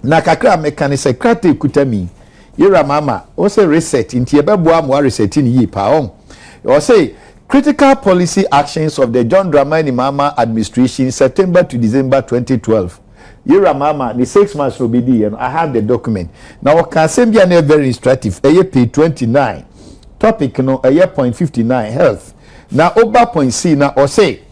na kakra mechanic secretary kutami yera mama o say reset inti ebebo amwa reset ni yi pa on o say critical policy actions of the John Dramani Mahama administration September to December 2012 yera mama the 6 months will be there. I have the document now we can say be very instructive page 29 topic no point 59 health now over point C now or say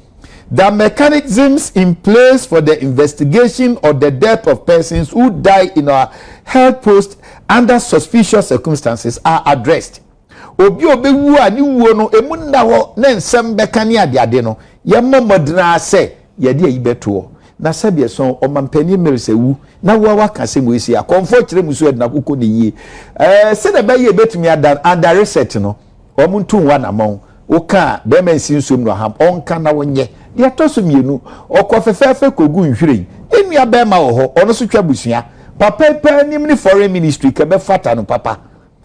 the mechanisms in place for the investigation of the death of persons who die in our health post under suspicious circumstances are addressed. Obi obewu ani wuo no emu nda ho na nsem beka ne ade no ye momodna se ye de yibeto na sabie son omampani merisewu na wo waka se mo esi akonfo kire musu edna kokko ne yie se na ba ye betumi ada reset no omuntu nwa na mon oka be mensi nsum no ham onka na wonye ya toso mienu okofefefe kogu nhwire enu abe ma wo ho ono so twa busua papa pa nim ni foreign ministry ke be fata no papa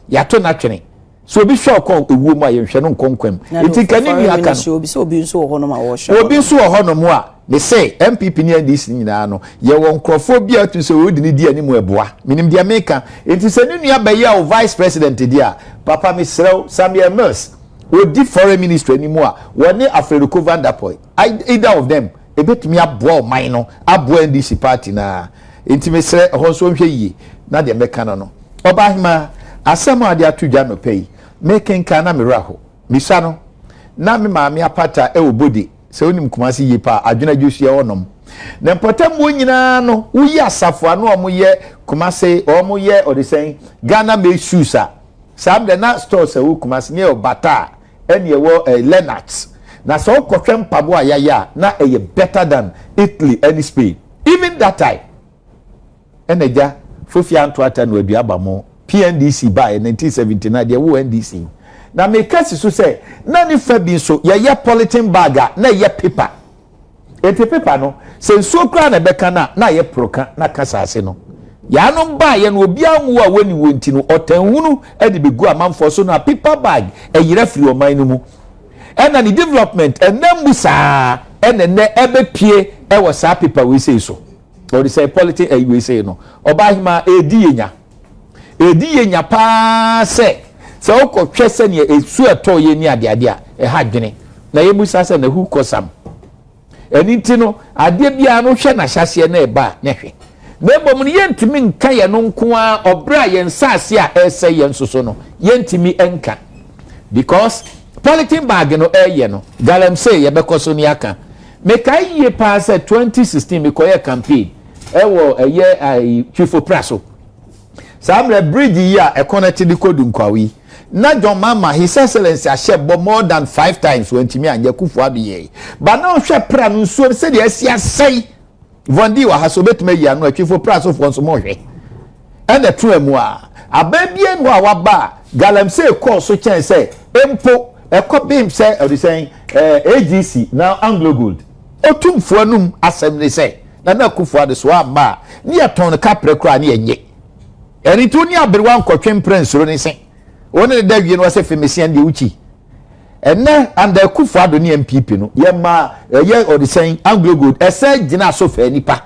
ya to na twene so obi hwe okọ ewu mu aye hwe no nkonkwam enti kani ni aka no obi nso wo ho no ma wo hwe obi nso wo ho no mu a me say MPP ni NDC nyina no ye won crofobia to so odi ni di animu eboa minim dia meka enti se ni nua baye a vice president dia papa me srew Samuel Mills odi foreign ministry ni mu a woni Afreduko Vanderpool either of them ebetumi aboa o man no aboa NDC party na enti me sre ho so hwe yi na de meka no oba hima asema ade atudwa no pay making kana miraho misa no na me maame apata e obodi se onim kumasi yipa adwena josia onom na potamu nyina no uyi asafo ano omoye kumase omoye odisen Ghana make shoes a sam de na stores e kumasi ne obata ene e wo Lennox na so kwotwem pabo ayaya na eye better than Italy any Spain even that time eneja fofia antoata no aduaba mo PNDC by 1979 de wo NDC na me kasi so say na ni fa bi so ye politin baga na ye paper ete paper no se nso kra na beka na ye proka na kasase no ya no ba ye no obi anwo a wani wonti no otanhunu e de begu amanfo so na paper bag e yira firi o man no mu ena ni development enam musa enene ebe pie e wo sa paper we say so or say politin e we say no oba hima edi yenya pa se okotwe se ne esu eto ye ni ade a ha dwene na ye musa se na hu kosam eni ti no ade bia no hwe na hyase na eba ne hwe na bom ne yentimi nka ye no nko a obra ye nsase a ese ye nsoso no yentimi enka because politin bag no eye no galamse ye bekoso ni aka me kai ye pa se 2016 me koye campaign ewo eye chifo praso Samre bridge ya e connected the code nkwawi na John Mahama his excellency ashebo more than 5 times when timi anye kufu adu ye ba na hwe pra no nsuo se de asia sei vondi wa haso betime ya no atwifo pra so fo nso mo hwe and the true mu a ababie no a waba galamse call so chen say empo e ko bim say or saying AGC now Anglo Gold otumfo anum assembly say na kufu adu so aba ni aton ka prekura ni enye eri tu ni aberwa nkotwe prince ro ni sen woni de dawie no se femesian de uchi enne and kufu ado ni MPP no ye ma ye odisen Anglo Gold ese gina so fa nipa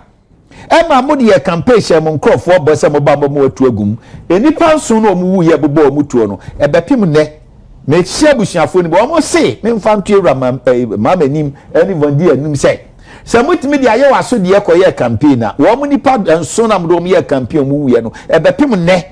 e ma mo de ye campaign she mo nkrofo bo se mo ba mo atu agum enipa nso no mo wu ye bobo mo tuo no e bepim ne me hia busuafo ni bo mo se me mfa ntu ewra ma manim eni vondi anim se mutimi de aye waso de ekoye campaign na wo mu nipa nso na mo ye campaign mu wuye no e bepim ne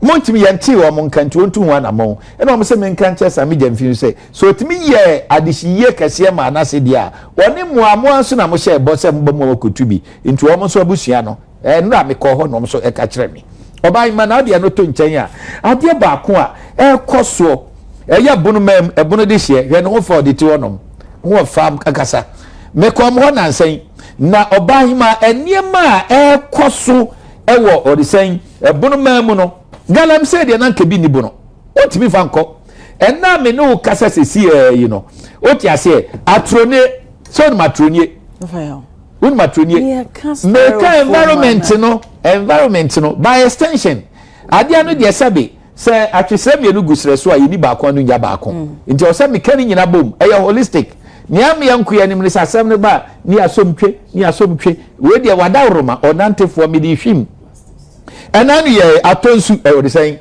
montimi ye nti wo mo nkanti ontu ho na mo e na mo se me nkanche Sami Jamfin se so timi ye adihyiye kase ma na se de a woni muamo nso na mo hye bo se mo mo kotubi nti wo mo so abusua no nra me ko ho no mo so e ka kire me oban ma na de no to nchen a ade ba ko a e koso e ya bunu mem e bunu de hye hwe no ho for de ti wonom ho fam kakasa me kom ho nansen na obahima eniema e koso e wo odisen e bunu mem no galam se de na nkebi ni bunu otimi fanko enna me no kasa sesi you know oti ase atrone so no matronie un matronie me ka environment no by extension ade anu de sabe se atwese me no gusre so ayini ba ko anu nya ba ko nti o se me kan nyina bom e holistic niam yanku ya nimri sasem ne ba ni asomtwe we de wadawroma onantefo me di hwim ɛna no yɛ atonsu the saying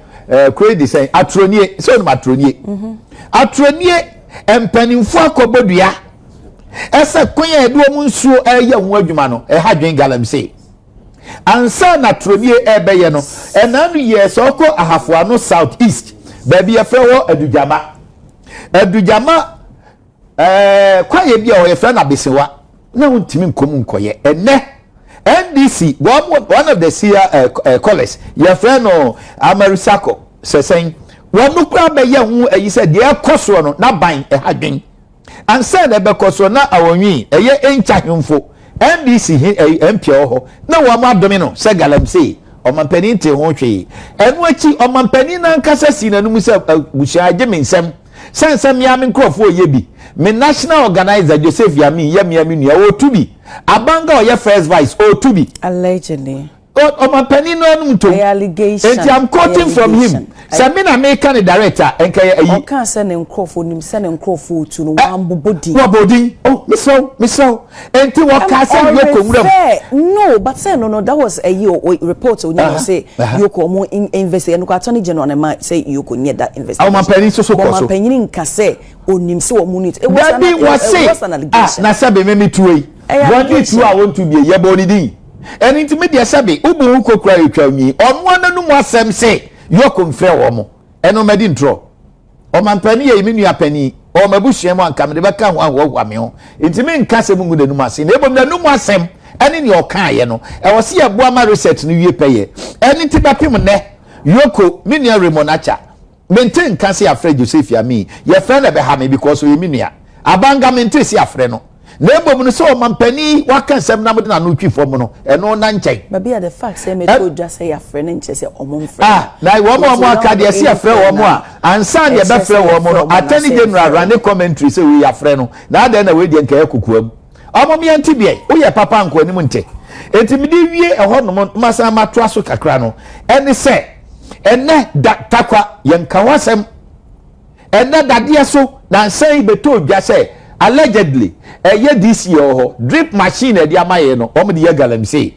create the saying atronie so no atronie atronie empanimfo akobodua ese konya edu omu nsuo ɛyɛ ho adwuma no ɛha dwen galamsey ansa na atronie ɛbɛyɛ no ɛna no yɛ soko ahafo no south east baabi yɛfrɛ wɔ adujama kwaye bia o yɛfrɛ na besewa na wontimi nkom nkoye ene NDC one of the senior college yɛfrɛ no Amarisako sesen wɔn kura bɛyɛ ho ayi sɛ deɛ ɛkɔso no na ban ɛhadwen ansa na ɛbɛkɔso na awonwi ɛyɛ enchahemfo NDC MP ho na wɔn adome no sɛ galamsey ɔmampanin te ho hwee ɛno akyi ɔmampanin nankasa si nanum sɛ busia agye me nsɛm sɛnsɛm ya me nkrɔfo yɛ bi me national organizer Joseph Yami yɛ nua o tubi abanga ɔyɛ first vice o tubi allegedly ɔmampanin no anum to allegation and I'm quoting from him sɛ me na meka ne director enka ayi ɔka sɛ ne nkrɔfo nim sɛ ne nkrɔfo tu no wambobodi wabodi oh miso enti wɔka sɛ yoko nwuram no but say no that was a year report on you say yoko mo invest and ko attorney general na ma say yoko near that investigation ɔmampanin so koso ɔmampanin nka sɛ onim sɛ wo munit it was an allegation na sabe me tuoi wadi tu a won tu bi yebo ni din eni ntimi de sabe ubu hu kokura etwa nyi onu ananum asem se yoko mfrɛ wo mo eno medi ntro ɔmampanin ye mi nua pani o mabuhia mu anka me de beka ho ahwa me ho ntimi nka se mu ngunanum ase na ebom nanum asem ene ne ɔkaaye no ɛwɔ se yɛ boa ma research no wie pɛyɛ ene ti bapem ne yoko mi nua remonacha mente nka se afrɛ Joseph Yami ye friend be ha me because o ye mi nua abanga mente se afrɛ no na ebom no so ɔmampanin waka nsɛm na mode na no twi fom no ɛno na nkyɛn but be the fact say me to just say afrɛ no nkyɛ sɛ ɔmo mfrɛ na wɔn aka de se afrɛ wɔn a ansa de be frɛ wɔn no attorney general rane commentary say we afrɛ no na ada na we de nka yakokuam ɔmo me anti bia wo yɛ papa anko anim nte enti me de wie ɛhɔ no masa mato aso kakra no ɛne sɛ ɛnɛ takwa yɛnka wasɛm ɛnɛ dadeɛ so na nsan beto dwa sɛ allegedly this year drip machine e dia maye no o me de galamsey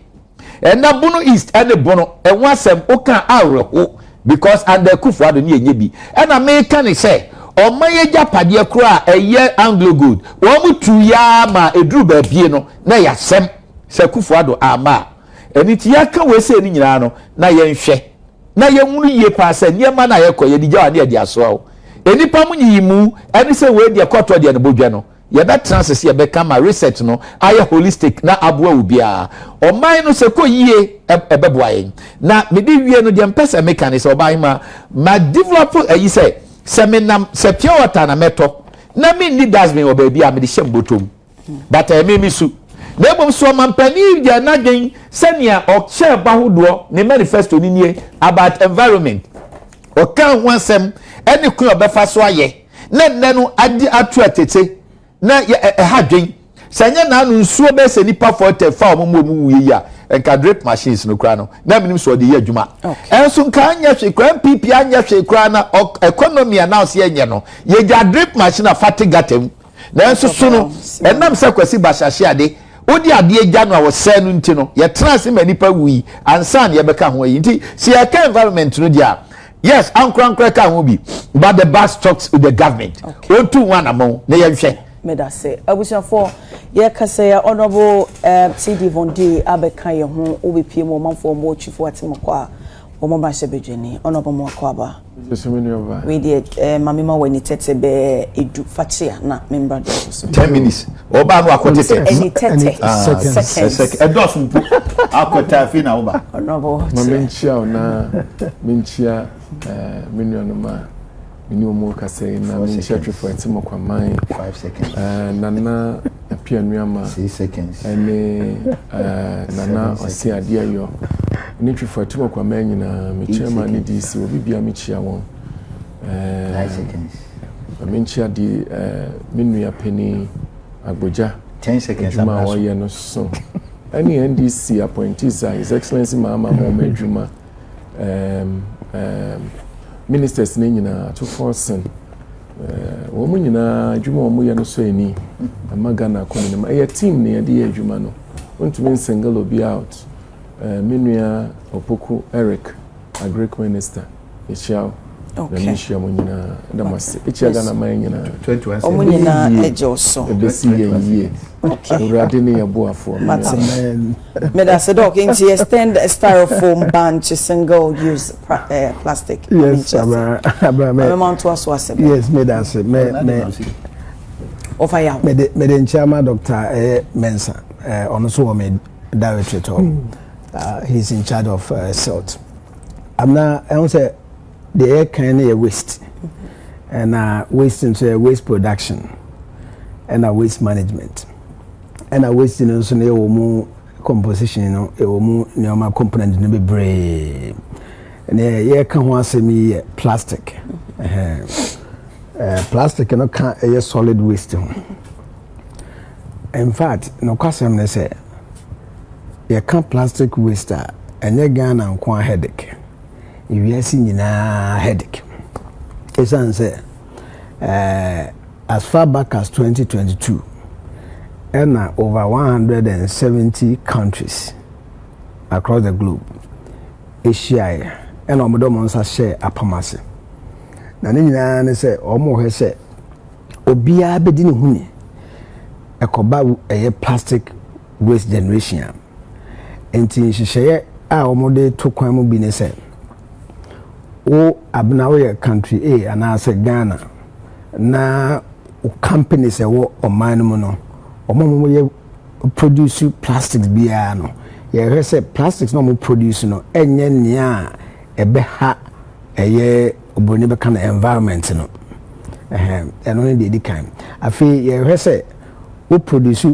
na bunu east and the bono e wasem o kan awreho because and the kufu ado ne enye bi na me kan say o maye japade kura eye anglo good wo mu tu ya ma eduru ba bie no na ya sem se kufu ado ama eni ti ya kan we se ni nyina no na ye nhwe na ye nwuru ye pa se niema na ye koye di jawa ne ye di aso awo enipa mu nyimu eni se we de kɔtɔ de ne bodwa no ye be transes ye be kama research no aye holistic na aboa ubia oman no se koyie ebeboa yen na me di wie no de mpesa mechanics oban ma develop ayi se menam se pure water na meto na me ni dasbin obabi a me de hyem botom but me su na ebom so mampani dia na dwen senia o che bahodo ne manifesto ni nie about environment o kan ho asem ene kun obefa so aye na nenu adi atu atete na hadwen sanya na anu nsuo be se nipa 40 fa omo mu wuye ya enka drip machines no kra no na minim so de ye adwuma enso nka anya hwe kra PP anya hwe kra na economy announce ye nye no ye ja drip machine afate gatem na enso so no enam se kwasi bashashe ade odi ade gya no a wo se no nti no ye trans ma nipa wi ansan ye beka ho yi nti se ye ka environment no dia yes ankra ka ho bi but the bus talks with the government on to one among na ye hwe me da say abusia for ye kase ya honorable CD Vondi abeka ye ho obepie mo manfo mo twifo atemko a wo mo brashe bedwani honorable mo akwaba we dey mamima wani tete be edu fatia na membra do so 10 minutes oba no akotete any tete seconds edos mpu akota fi na oba honorable menchia na menchia minionoma miniomo kase na menchia twifo atemko man 5 seconds nana apianuama 6 seconds ene nana osi ade ayo ni twifo atemko man nyina me chairman ni DC obi bia me chia won 5 seconds menchia di minua peni agboja 10 seconds ma oye no so any NDC appointees His Excellency Mahama Momadjuma ministers ne nyina to force wo mu nyina adwuma wo mu ye no so eni amaga na kono ne ma team ne ye de adwuma no untumi single obi out Minua Opoku Eric, Agric Minister, Ichiao. Okay. Misha Munina, Damas, Ichiagana Mayina, 21. Omunina Ejoso. Ye. Okay. Radini Abua for Medasedok into extend a styrofoam ban to single use plastic. Yes, Abba. Yes, Medase. Of I Meden Chama Dr. Mensa, also made director. He's in charge of salt. I'm now, I want to say, the air can waste, and waste into waste production, and waste management, and waste in also more composition, you know, more normal component in the brain, and air can want to me plastic, plastic and can't a solid waste. In fact, no question they say, you can't plastic waste, and you can and quite headache. If you are seeing a headache, it's answer as far back as 2022, and over 170 countries across the globe, Asia, and Omodomons share a pharmacy. Nanina say, Omo say, Obia bedini huni, a coba a plastic waste generation. And she share our model to Kwamu Binese. O abnawe country A and I say Ghana na companies wo oman mu no omo ye produce plastics bia no ye say plastics no mo produce no enye nia ebe ha eye oboni be kan environment no eno ne dey kan afi ye say wo produce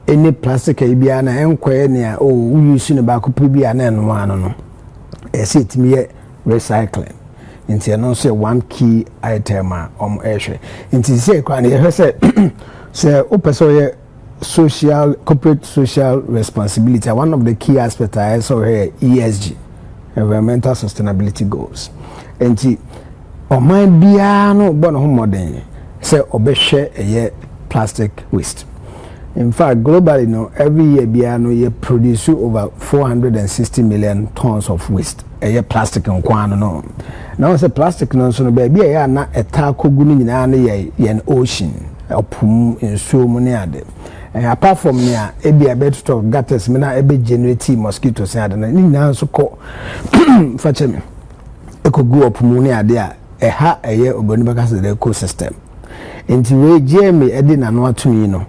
any plastic bia na enkoye nia o use no ba ko bia na eno ano no e say timi recycling into announce one key item airshare into say kwan you say say social corporate social responsibility one of the key aspects I saw here ESG environmental sustainability goals enti oman bia no bon ho modern say obehwe a plastic waste. In fact, globally, no, every year, we produce over 460 million tons of waste. A year plastic and quano no. Now, it's a plastic no, so baby, I am not a taco guni in an ocean, a pum in so many other. And apart from there, a be a better stock gutters, mena a be generating mosquitoes, and now so called fetch me. A could go up munia there, a ha a year of Bonibacas the ecosystem. Into way, Jamie, Edin and what to me, no.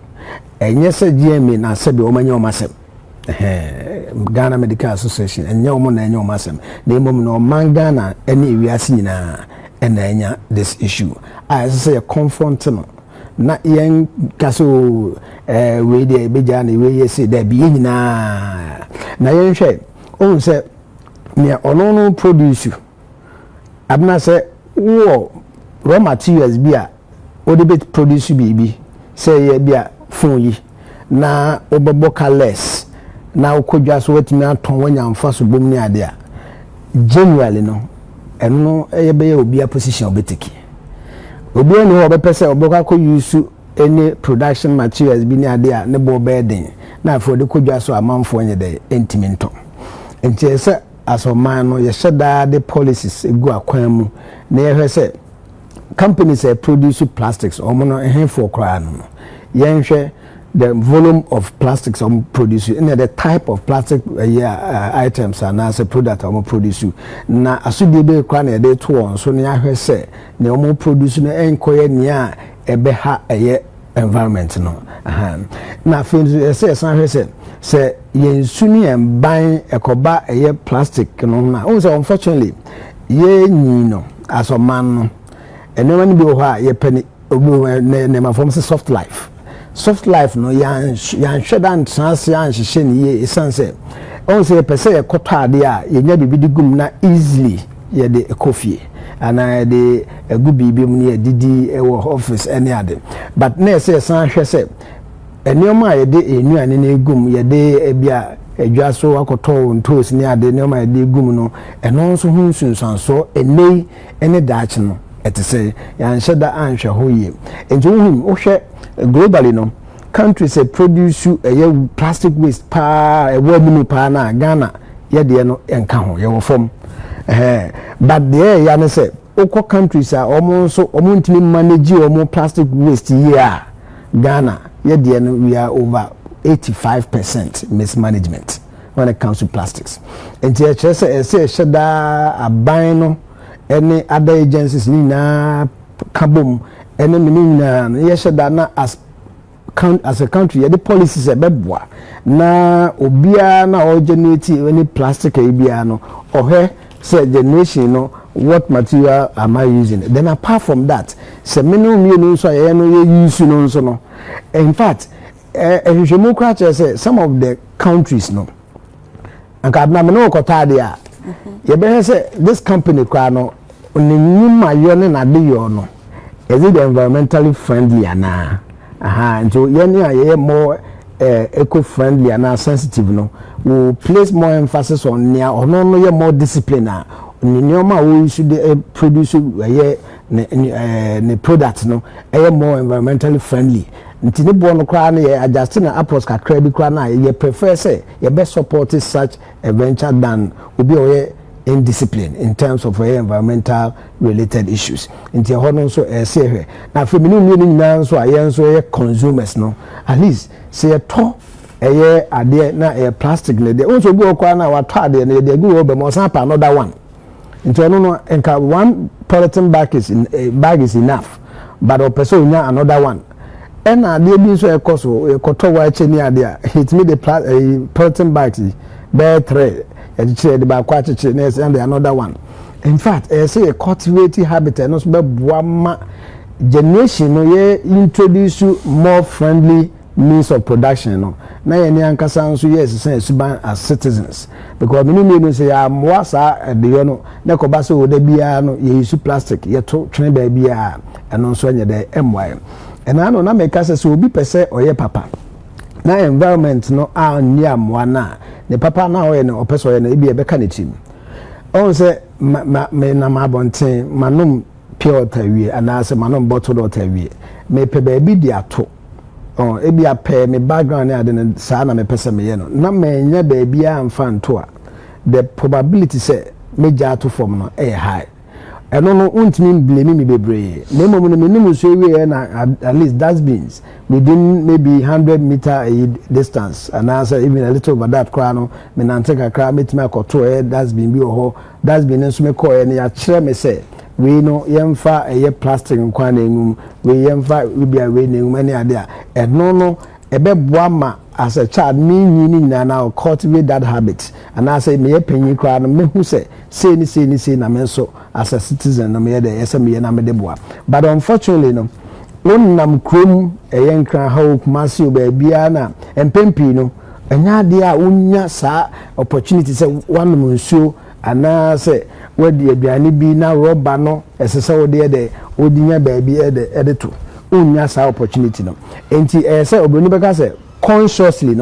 And yes, GMA na sabi omanyo masem. Ghana Medical Association and your money and your massam. The moment no man Ghana any we are seeing and this issue. I say a confrontation. Not young castle we de bejani we say there be na young share. Oh say me no produce you. Abna say raw materials be a odebet produce baby. Say ye be a phone na obeboka less na ukodwa so wetimi aton wanya mfa so bom ni ade a generally no eno be obi a position obetiki obi ani ho bepese oboka ko use any production materials bi ni ade a ne bo beden na afo de kodwa so amanfo nye de entiminto enti se asoman no ye sheda de policies egu akwan mu na ye hwese companies produce plastics omono ehefo kra no yenhwe the volume of plastics produce and the type of plastic items and as a product produce na asudi be kwa na dey to on so na ahwe se na omo produce na enkoye nia ebe ha eye environment no na fin say san ahwe se yensuni emban ekoba eye plastic no na unfortunately ye nyi no asoman no enema ni bi ho a ye pani obu ne ma form soft life no yan shedan trans yan hye ne ye esanse on say pese ye kotade a ye nya bibi digum na easily ye de coffee ana de egu bibi mu ne didi e wo office any ade but na say san hwe say enioma ye de enuane na egum ye de bia edwa so akoto ntos ne ade enioma ye de egum no eno so hu sunsanso enei ene daachi no etese yan sheda anhwe hoye enti wohim wohwe globally no countries produce plastic waste pa mini pa na Ghana ye de no enka ho ye wo fom but there ya ne say oko countries are almost ntimi manage omo plastic waste here Ghana ye de no we are over 85% mismanagement when it comes to plastics. And here say shada aban no any other agencies ni na kabum any meaning na ye shada na as a country the policies e beboa na obia na o generate any plastic e bia no or say the nation no what material am I using? Then apart from that say minimum so ye no use no so no. In fact say some of the countries no and na me no kota dia ye be say this company kwa no onnyuma yo ne na de yo no is it environmentally friendly ana nto ye ne ye more eco friendly and sensitive no we place more emphasis on near or no ye more discipline nyoma we should produce ne product no more environmentally friendly ntini bo no kra na ye adjust na apples kakra bi kra na ye prefer say ye best support such a venture than obi oye indiscipline in terms of environmental related issues nti ho no so say hwe na femini mi ni nyina so aye so ye consumers no at least say ye to ade na plastic le de onso bi okwa na wa to ade na de go be mo san pa another one nti no enka one polythene bag is enough but o person nya another one and ade bi so ekoso ekoto wa che ni ade a hit me the polythene bags bear thread e de ba kwa che and another one. In fact say a cultivating habit no so be boama generation no ye introduce more friendly means of production no na ye ni ankasa nso yes say suban as citizens because many say am wasa de yo no na ko ba so wo da bia no ye use plastic ye to twene ba bia eno nso anya de MY and I know na make us so obi pese oye papa na environment no anya amwa na ne papa na oye no opese oye na e bia be ka ne tim on say me na mabonten manom pure water wie ana say manom bottled water wie me pe ba bi dia to ebi apɛ me background na de saa na me pese me ye no na me nya ba bia amfa nto a the probability say me ja to form no high eno no untimi blame me bebre na mom no me so ewe na at least dustbins within maybe 100 meter distance and answer even a little over that kwa no me nante kakra metimi akoto dustbin bi ho dustbin nso me ko na ya kire me say we no yemfa plastic nkwa na engum we yemfa we bia we na engum ani ade a eno no ebeboa ma as a child me nyini na cultivate that habit and I say me panyi kra no me hu say na me so as a citizen no me dey say me na me dey boa but unfortunately no wonnam krom eyenkra how kumasi obia na empempi no enya ade a unya sa opportunity say one nsuo ana say wadi aduane bi na rubber no esese wode de odinya ba bi de to unya sa opportunity no enti say oboni beka say consciously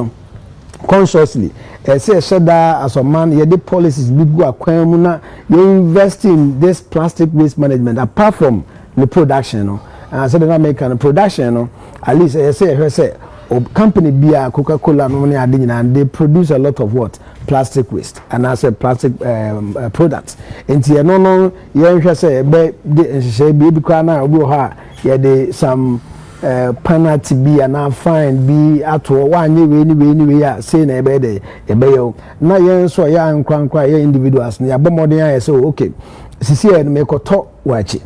say shada as a man ye the policies bi go akwan mu na you invest in this plastic waste management apart from the production no and so the American production no at least say company bia Coca-Cola no ne ade nyina they produce a lot of what plastic waste and as a plastic products enti e no ye hwe say be bi kwa na obi ha ye de some penalty be and fine be at one we are saying a bed na yen so ya nkwankwa ya individuals na abomodin ya say okay sisi e me koto wachi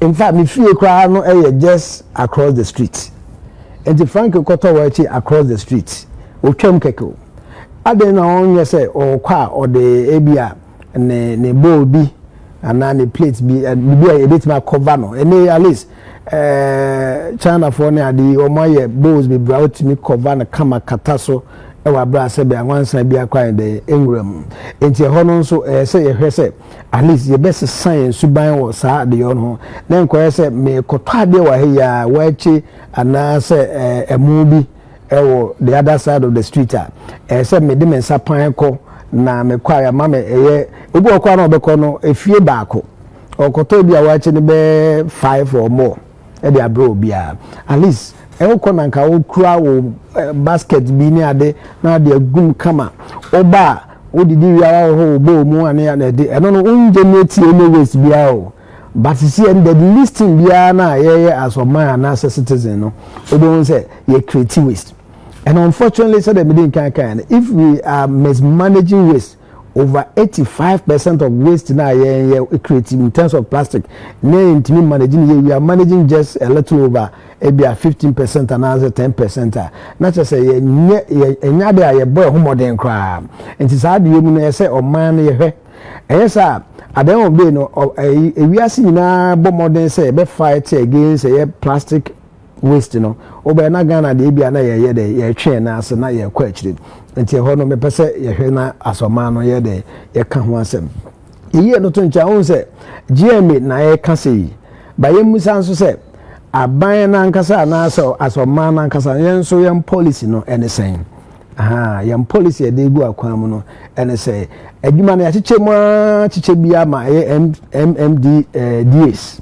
in fact me fie kwa no just across the street and the frank koto wachi across the street otwam keke ade na onye say o kwa o de ebia ne bowl bi ana ne plate bi bia e betima cover no any at least China for ne ade o maye bowls be brought me cover na kama kataso e wa bra se be anwansa bia kwa de engram enti ho no so say ye hwe say at least ye best science suban wo sa de yo no na nko say me koto ade wa he ya wa chi ana say emu bi ewo the other side of the street say me de me sapan ko na me kwa ya mama obi okwa na obekọ no efie baako okoto bi a wa chi ne be 5 or more e dey abro bia at least ko nanka wo kura wo basket bi ni ade na de agum kama oba wo didi wiara ho bo mu ane ya na de eno no unje neti ene waste bia o but see and the listing bia na ye as of man as a citizen no obo say ye create waste and unfortunately so the meeting can if we are mismanaging waste over 85% of waste now creating in terms of plastic. Managing we are managing just a little over maybe 15% and another 10%. Not just say a boy who modern crime. And it's hard you say or man yes sir. At the end of the day no we are seeing now modern say be fight against a plastic waste no oba na Ghana de bia na ye twen na ase na ye kwachiri nti ho no me pese ye hwe na asoma no ye de ye ka ho asem iye no to ncha ho se GMA na ye ka se ba ye musa nso se aban na nkasa na asoma na nkasa ye nso ye policy no ene sen ye policy e de gu akwan mu no ene se adwuma na ya chiche bia ma ye MMDDAs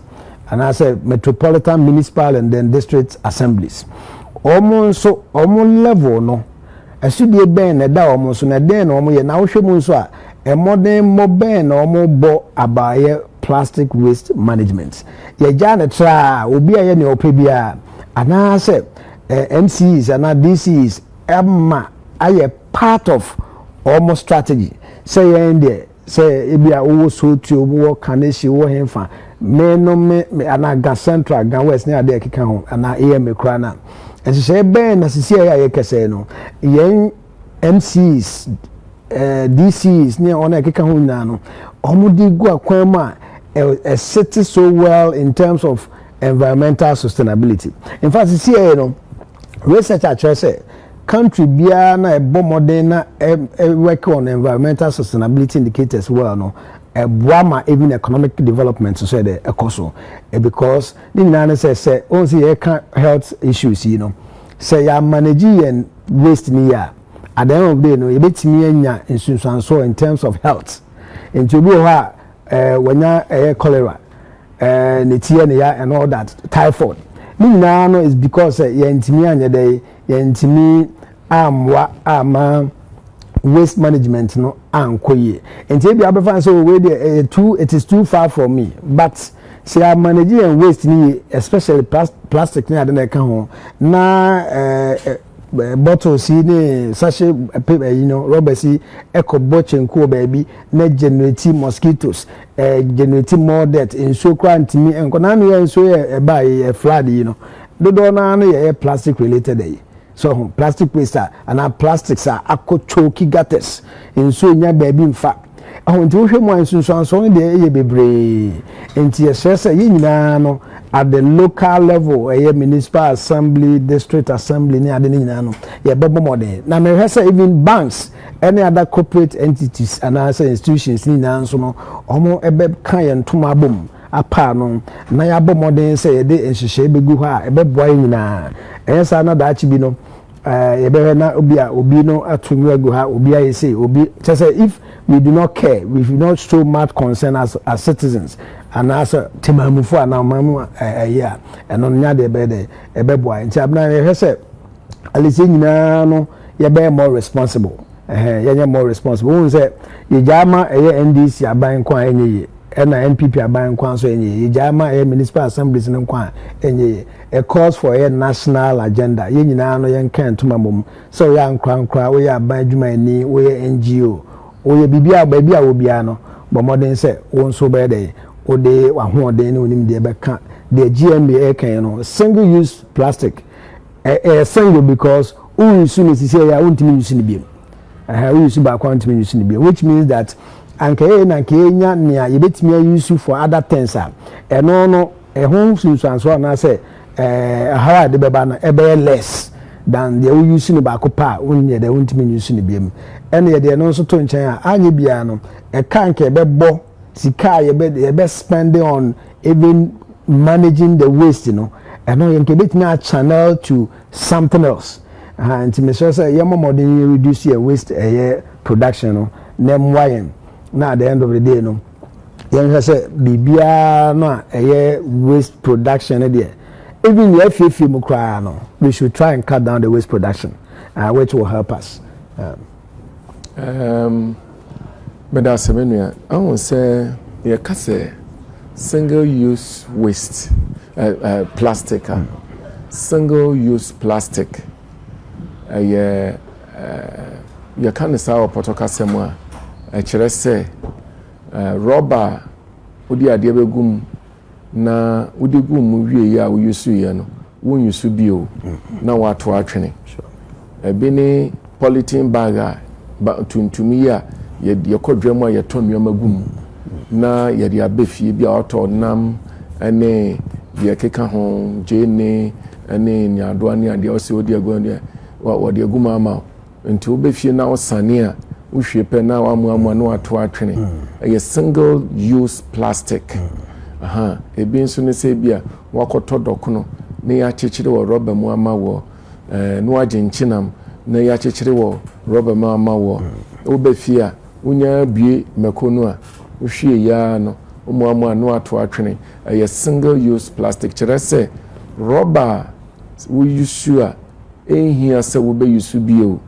and I said metropolitan, municipal, and then district assemblies. Almost level no. I should be a ben a da almost on a den or more now show munswa a modern ben or more bo about plastic waste management. Ye jana tra will be a any opebia and I said MCs and DCs Emma I part of almost strategy. Say in there. Say it be a owo so to wo kaneshi wo hemfa me no me anaga central gan west near there keka ho ana AM kra na and say ben na sisi ya ye kese no yen MCs DCs near ona keka ho na no omudi gu akwan ma a city so well in terms of environmental sustainability. In fact sisi ya no research actually say country bia na ebo modern na work on environmental sustainability indicators well no ebwama even economic development so the ekoso because ni na say on see health issues you know say ya manage and waste ni ya at the end of the day no e betimi anya insunsanso in terms of health into bi ho wanya cholera netie ne ya and all that typhoid ni na no is because ya ntimi anya dey ya ntimi ama waste management no ankoye enti bia be fan so we dey it is too far from me but say I manage and waste ni especially plastic ni ade na ka ho na bottles ni sachet paper rubber si eco botchen ko baby na generate mosquitoes generate more death in so kwantimi enko na no ye so ye buy flood dodo na no ye plastic related so plastic waste and plastics are choky gutters in so nya baby mfa nti wo hwemu ansunsuanso de eye bebre nti yesese yi nyina no at the local level municipal assembly district assembly ni ade ni nyina no ye bebo modern na me hwese even banks any other corporate entities and other institutions ni nyina nso no omo ebe kan ye ntoma bom apa no na ya bo modern say de enhihye begu ha ebe boa nyina ensa na da achi bi no yebere na obi no atungu egu ha obi aye say obi say if we do not care, we do not show much concern as citizens and as timamufu and mamu yeah and on nya de be de ebeboa nti abna ye say alisi nyina no ye be more responsible ye more responsible won say ye jama NDC aban kwa enye na NPP aban kwa so enye jama municipal assemblies ne kwa enye a cause for a national agenda ye nyina no ye nkan tuma mom so ya nkra we ya aban dwuma ni we NGO oye bibia ba bia wo bia no bo modern say won so be dey o de wa ho den ni onim de be ka the GMA kan no single use plastic single because who use ni say ya untimi use ni biem who use ba kwa untimi use ni biem which means that anke na kenya nia ye betimi use for other things eno no ho sunsuanso na say how de be ba na e be less than the use ni ba ko pa unye de untimi use ni biem ene ye de no so to nchen a anye bia no e kan ke be bo sika ye be spending on even managing the waste eno ye nke betimi a channel to something else and me so say ye modern reduce your waste production na mwayen na at the end of the day ye say bibia no waste production there even if we should try and cut down the waste production, which will help us. But that's I won't say you can say single-use waste, plastic, single-use plastic. You can't say our potoka semwa. I say rubber. Udi ade begum na udi gum wie ya wo yusu ye no wo yusu bio na wato atwene ebi ni polythene bag ba tuntumi ya ye kodwam ya tonua magum na ye de abefie bi a auto nam ene ye keka ho jene ene ni ado ani ade o se odi agu ade wo de agum ama nti wo befie na osane a wo hwepe na wa amu na wato atwene a single use plastic ebi nso ne se bia wakoto dokono ne ya chechire wo rubber mu ama wo no agenchinam na ya chechire wo rubber mu ama wo wo befie a unya bie mekono a wo hwie ya no mu ama no ato atwene a single use plastic chere se rubber wo use a ehia se wo be use bio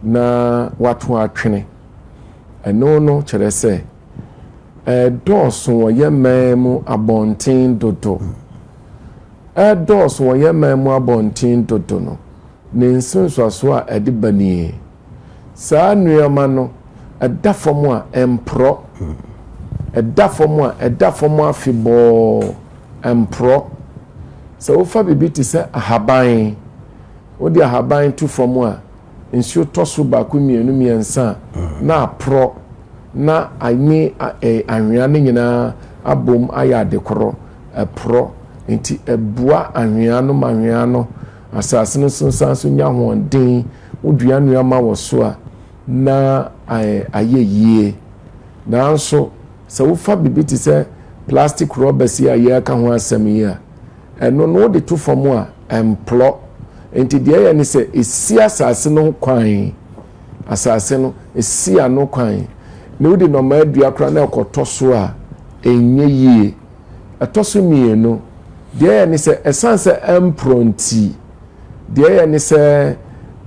na wato atwene no chere se dɔɔso wɔ yɛ mɛmu abɔnten dodo dɔɔso wɔ yɛ mɛmu abɔnten dodo no ne nsonsoaso a ɛde banie saa nneɛma no ɛda fam a ɛmporɔ ɛda fam afebɔɔ ɛmporɔ sɛ wofa bibi te sɛ ahaban wode ahaban to fam a nsuo tɔ so baako mmienu mmiɛnsa na aporɔ na anyi anwea ne nyinaa abom ayɛ adekoro ɛporɔ nti ɛboa anwea no asase no sonsan so nya hoɔden wodua nneɛma wɔ so a na ayɛ yie nanso sɛ wofa bibi te sɛ plastic rubbers a yɛka ho asɛm yi a ɛno no wode to fam a ɛmporɔ nti deɛ yɛ ne sɛ esi asase no kwan asase no esi ano kwan ne wodi noma adua kra na ekoto so a enye yie atoso mienu de ya ni se esanse empronti de ya ni se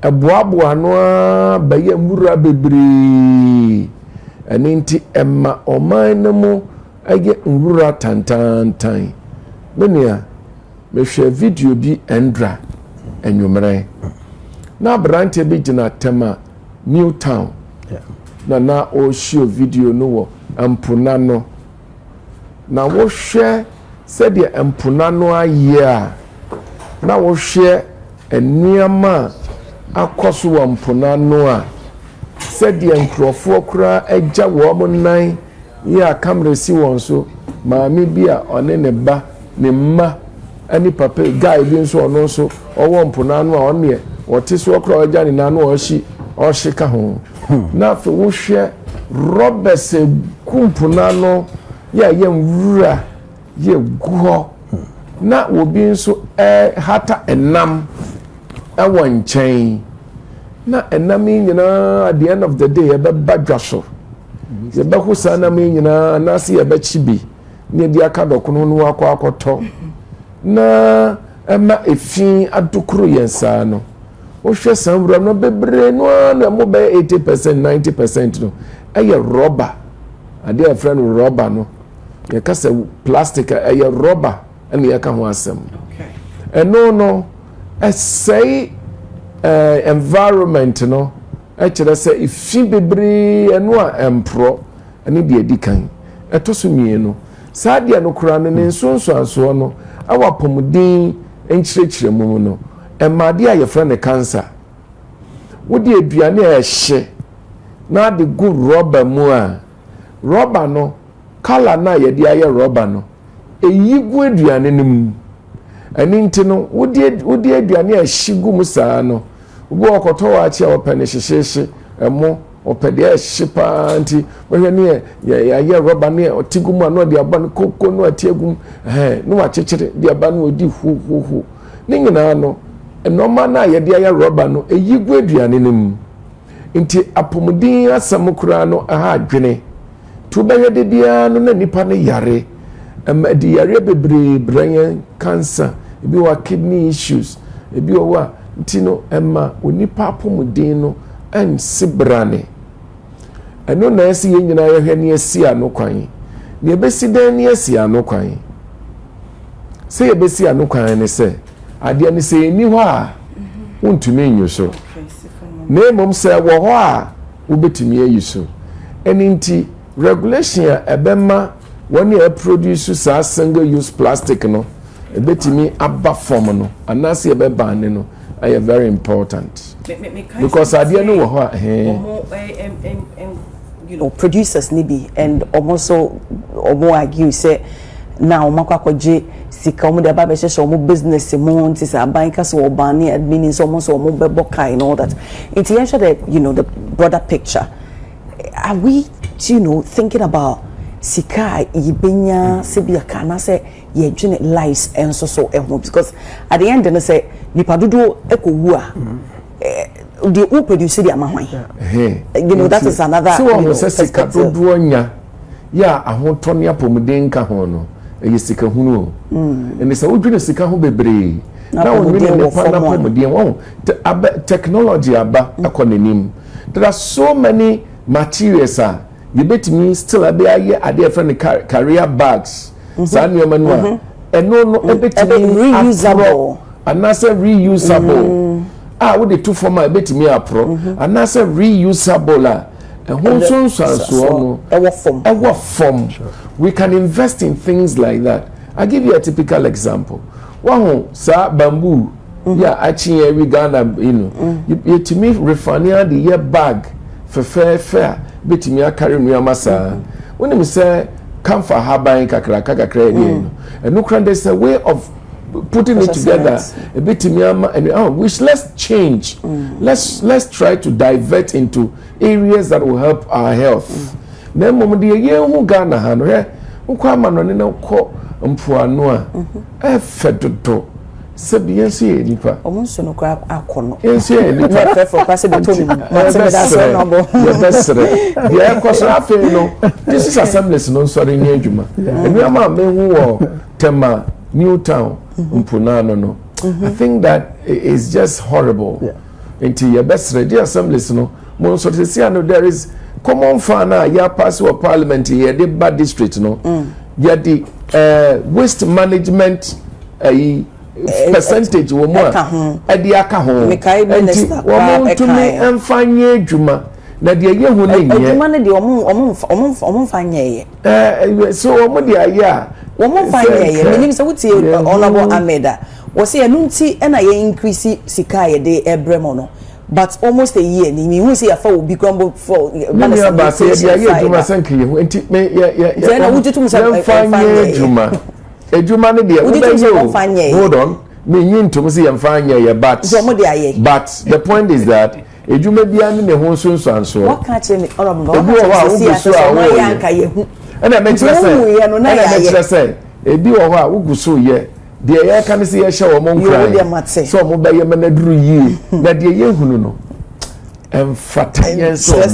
eboaboa no a baye mura bebre ani nti emma oman no mu age nwura tantantan menia me hwe video bi endra enwumere na brante bi gina tema Newtown na o show video no wo ampuna no na wo hwe se de ampuna no aye a na wo hwe enuama akoso wo ampuna no a se de nkrofo kura agya wo mo nan ya camera si won so maami bi a one ne ba ne mma ani papa guy bi nso ono so owo ampuna no a one wote so kura agya ne nan no o shika ho na fe wo hwe Robert kumpuna no ya nwura ye guho na obi nso hata enam ewo nchen na enam nyina at the end of the day ye be badwaso ye be husa na nyina na se ye be chibi ne di aka dokono no akoto na ema efin adukuru yensa no o hwe sanwura no bebre no na mo be 80% 90% no eye rubber ade a friend rubber no ye ka se plastic eye rubber ene ye ka ho asem eno no say environment no e kire se ifi bebre eno a empro ene de edikan etoso mienu saade no kura ne nsonso anso no awapomudin enkyirekire mu no emade a ye friend ne cancer wodi aduane a hye na de good rubber mu a rubber no color na ye de aye rubber no eyi gu aduane no mu ani nti no wodi aduane a hye gu mu saa no obi okoto wa achi a opene hyehye emo opede a hye pa nti wohwe ne ye rubber ne otigu mu ano de aba no kokko no atiegum no wa chechire de aba no odi hu ne nyina no enoma na ye de aye rubber no eyi gu aduane no mu nti apomudin asam kura no aha adwene to be de bia no na nipa ne yare di yare bebre branyen cancer ebi wa kidney issues ebi wa ntino emma onipa apomuden no ensibrane eno na esi yenyina yehwe ne esi ano kwan ne ebesi dan ne esi ano kwan se ebesi ano kwan ne se ade ne se eni ho a untumi nyuso na emom se wo ho a ubetimi ayiso eninti regulation a ebema when you produce sa single use plastic no ebetimi aba form no anase ebeba ne no are very important because ade no wo ho you know producers nibi and also omo argue say now makwakoje sika omo de ba be hye omo business mo nti say banka so obani admin so omo so omo bebo kai and all that it ensure that you know the broader picture. Are we, you know, thinking about sika ibenya sebia kana say ye dwene lies and so because at the end they say nipa dodo ekowu a the who produce the amahwan you know that is another so we say sika dodo nya ya ahoto ne apomuden ka ho no e sika hunu and say wodwene sika ho bebre na wodwene nipa na apomuden wo technology aba akonanim. There are so many materials you bet me still a be a friend career bags sanyo manua and no bet me reusable and that's reusable what the two former bet me a pro and that's reusable and form we can invest in things like that. I give you a typical example. One sa bamboo yeah actually every Ghana you know you to me refiner the year bag fair betimi akare nuama saa when me say come for haban kakra and no there's a way of putting it together a betimi and which let's change let's try to divert into areas that will help our health na mom de ye hu Ghana ha no he ukwa ma no ne na ko mpoano a fedodo Sabiensi nipa. Omunso no kwa akono. Ensi nipa. Na for kwase betomi. That's number. Yes, yeah, because afi no. This is assemblies no sorry nye adwuma. Emi ama me hu Tema New Town Mpunano no. I think that is just horrible. Into your best ready assemblies no. Mo so to see no there is common fan ya pass or parliament here the bad district no. Ya the waste management percentage wo mo e de aka ho minister wo to me emfanye adwuma na de ye hu na nye adwuma ne de omon fanye so wo de aye a wo mo fanye ye menim se wuti honorable Ameda wo se enu nti na ye increase sika ye de ebremo no but almost a year ni hu se ya fa obi grumble for balance ba se ye adwuma sanke ye hu enti me ye na wujitum se fanye adwuma ejuma ne de hold on me yin to say yemfanya ye but the point is that ejuma bia ne ho nso anso what can me honorable obi wo a ugusu a wo yanka ye hu na me kire say ebi wo ho a ugusu ye de ye ka ne se ye hye wo mo nkran so mo ba ye manaduru yi na de ye hunu no emfata yen so okay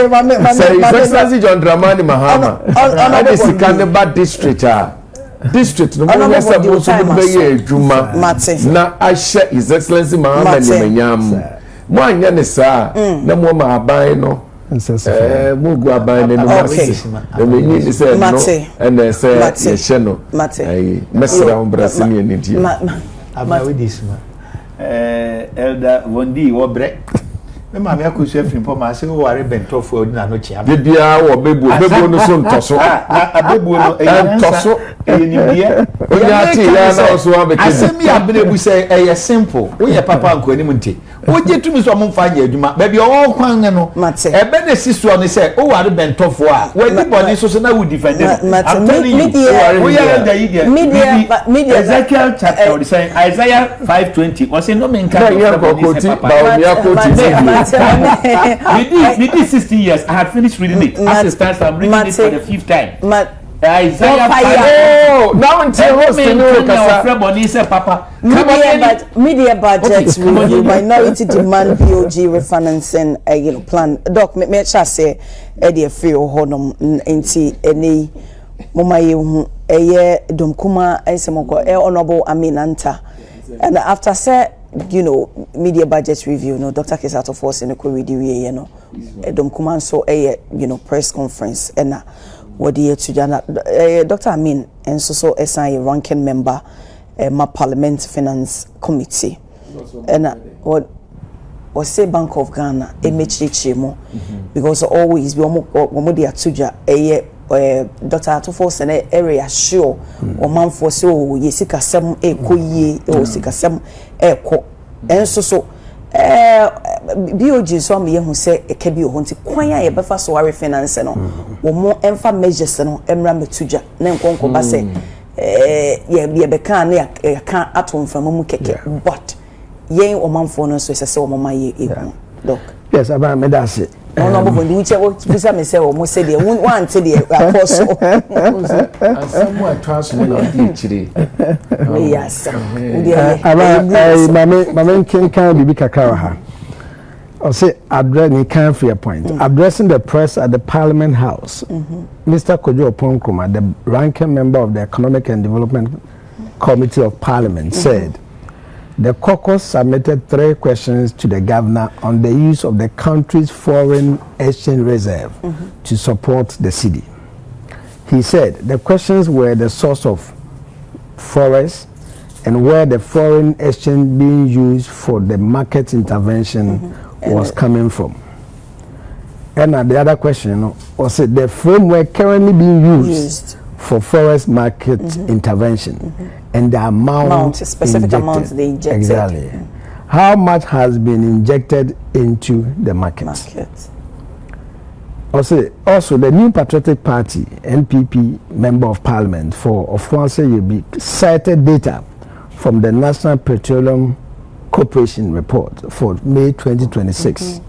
my say John Dramani Mahama and the Sikaneba district no mo say mo so be ye adwuma na ahye His Excellency Mahama ni menyam mo anya ne saa na mo ma aban no mo gu aban ne no me ni say no and say ye hye no ai mesra on Brazil ni dia ama we this man elder Wondi wobre me ma me akosu afrim po ma se wo ware bentofo odina no chia de bia wo bebu no so ntoso na abebu no ntoso enibia onya ti ya na so abeke asemi abrebu se eye simple wo ye papa anko ni munte wo je tumi so mo mfa nya adwuma ba bia wo kwan no ebe na sisuo ne se wo ware bentofo a wo di boni so na wo defend media Ezekiel chapter saying Isaiah 5:20 was no men can we did 60 years. I had finished reading it. As it stands, I'm reading it for the 5th time. Isaiah 5. Now until media budget review, minority demand POG refinancing plan. Doc, me just say Eddie Fio Honum into any mama yehu eye domkuma esemoko honorable Aminanta. And after say, you know, media budget review, no, Dr. Kesato Force in the Koridi, you know, domkuma so you know, press conference and what the to Dr. Amin and so a ranking member my Parliament Finance Committee. And what was say Bank of Ghana, MHHMO, because always we almost atuja Dr. Atofos and area sure or man for so yesika sem koye or sika sem ko and so BOG so me who say e ka bi o honti kwan ya befa so ware finance no wo mo emfa measures no emra metuja na nkonko ba say ye be kan na ya kan atom from mu keke but yen o man for no so say o mama ye eku doc yes aba me da se no bo ndi uche wo bisa me say o mo say de one say de apostle asamu atwas no na di chire yes aba mama kan bibi kakra ha or say address ni kan free point addressing the press at the Parliament House. Mr. Kojo Oponkroma, the ranking member of the Economic and Development Committee of Parliament, said the caucus submitted 3 questions to the governor on the use of the country's foreign exchange reserve to support the city. He said the questions were the source of forests and where the foreign exchange being used for the market intervention was coming from. And the other question was the framework currently being used for forest market intervention and the amount specific injected. amounts they injected. Exactly. How much has been injected into the market? Also, the New Patriotic Party NPP member of Parliament for Ofuanse Yebi cited data from the National Petroleum Corporation report for May 2026,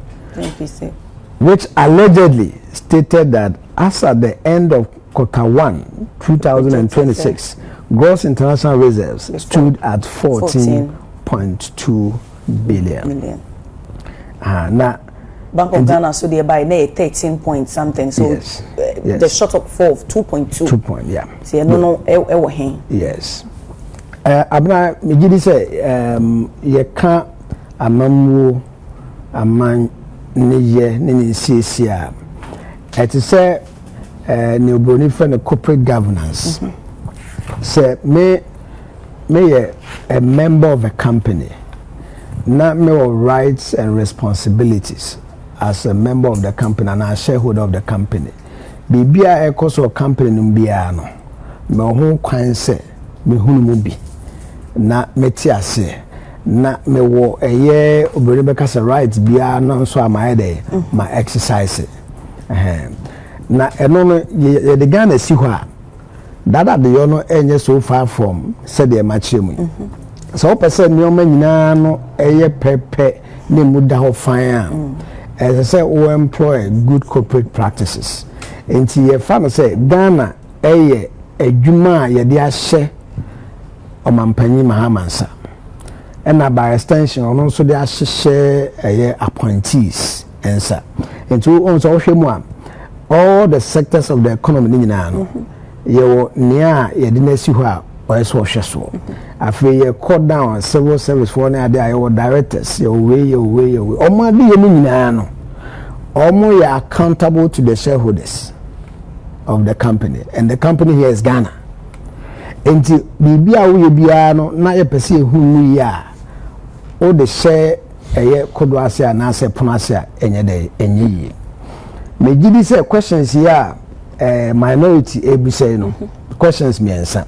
which allegedly stated that as at the end of Q1 2026, gross international reserves stood at 14.2 billion. Now, Bank of Ghana so they buy 13 point something, so yes. The short of 2.2. 2 point, yeah. So no yes. Abna migidi say ye ka amamwo aman ne ye ne siesia et say ne obroni for the corporate governance. Say me a member of a company, not me rights and responsibilities as a member of the company and a shareholder of the company. Bibia e koso company numbia no me ho kwan se me hunu mu bi na meti ase na me wo eye obere beka se rights bia na so amaide ma exercise na eno no ye de Ghana si ho a dada de yo no enye so far from said the machemu so person me o manyina no eye pepe ne mu da ho fan a as I say we employ good corporate practices enti ye fa no say Ghana eye adwuma ye de ahye omampanyi Mahama nsa and by extension ono so de ahye appointees ensa enti on so hwemu a all the sectors of the economy ni nyina no ye nia ye de nasi ho a or so hweso afi ye call down civil service for na ade ayo directors ye we omo ade ye ni nyina no omo ye accountable to the shareholders of the company, and the company here is Ghana. Enti bibia wo ye bia no na ye pese ehunu ya o de share eye kodo ase na ase pono ase enye de enye yi me gidi say questions here minority ebise no questions me ensa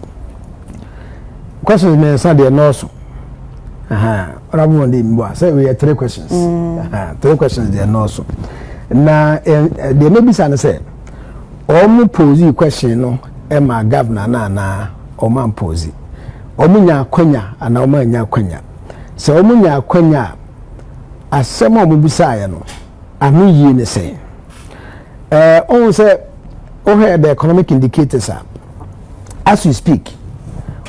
de no so rabu on de mbo say we have 3 questions 3 questions de no so na de no bisa na say omu pose question no e ma governor na omu pose omu nya akwanya ana omu nya akwanya se omu nya akwanya asem omu bisa ya no anu yi ne say on say o hear the economic indicators as we speak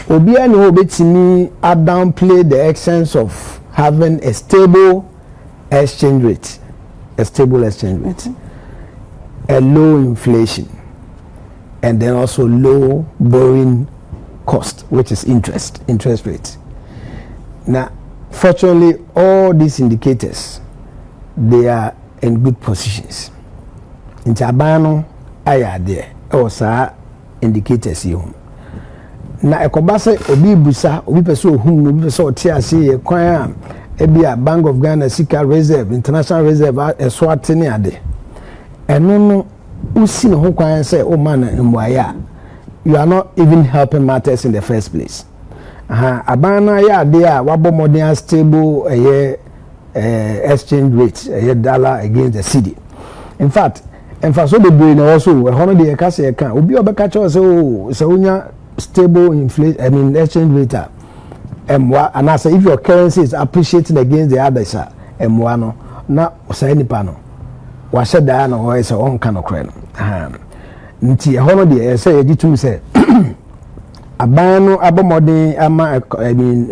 obi ani ho betimi downplay the essence of having a stable exchange rate, a low inflation, and then also low borrowing cost, which is interest rate. Now, fortunately, all these indicators, they are in good positions. In Chabano, I are there, also indicators you. Now, a kobase obi busa, obi peso hum, obi peso TRC, kwaya, ebia Bank of Ghana, Sika Reserve, International Reserve, Eswatini ade. And no, usi no ho kwaya say, oh man, you are not even helping matters in the first place. Abana ya there, wabo modern stable exchange rate, a dollar against the cedi. In fact, so the brain also, a hundred year case account, will be over catch us, so stable inflation, exchange rate. And I say, if your currency is appreciating against the other side, M1, now, say any panel. Was said that or is a own kind of crane. Nti a hundred year, say, you two say. Abano abomode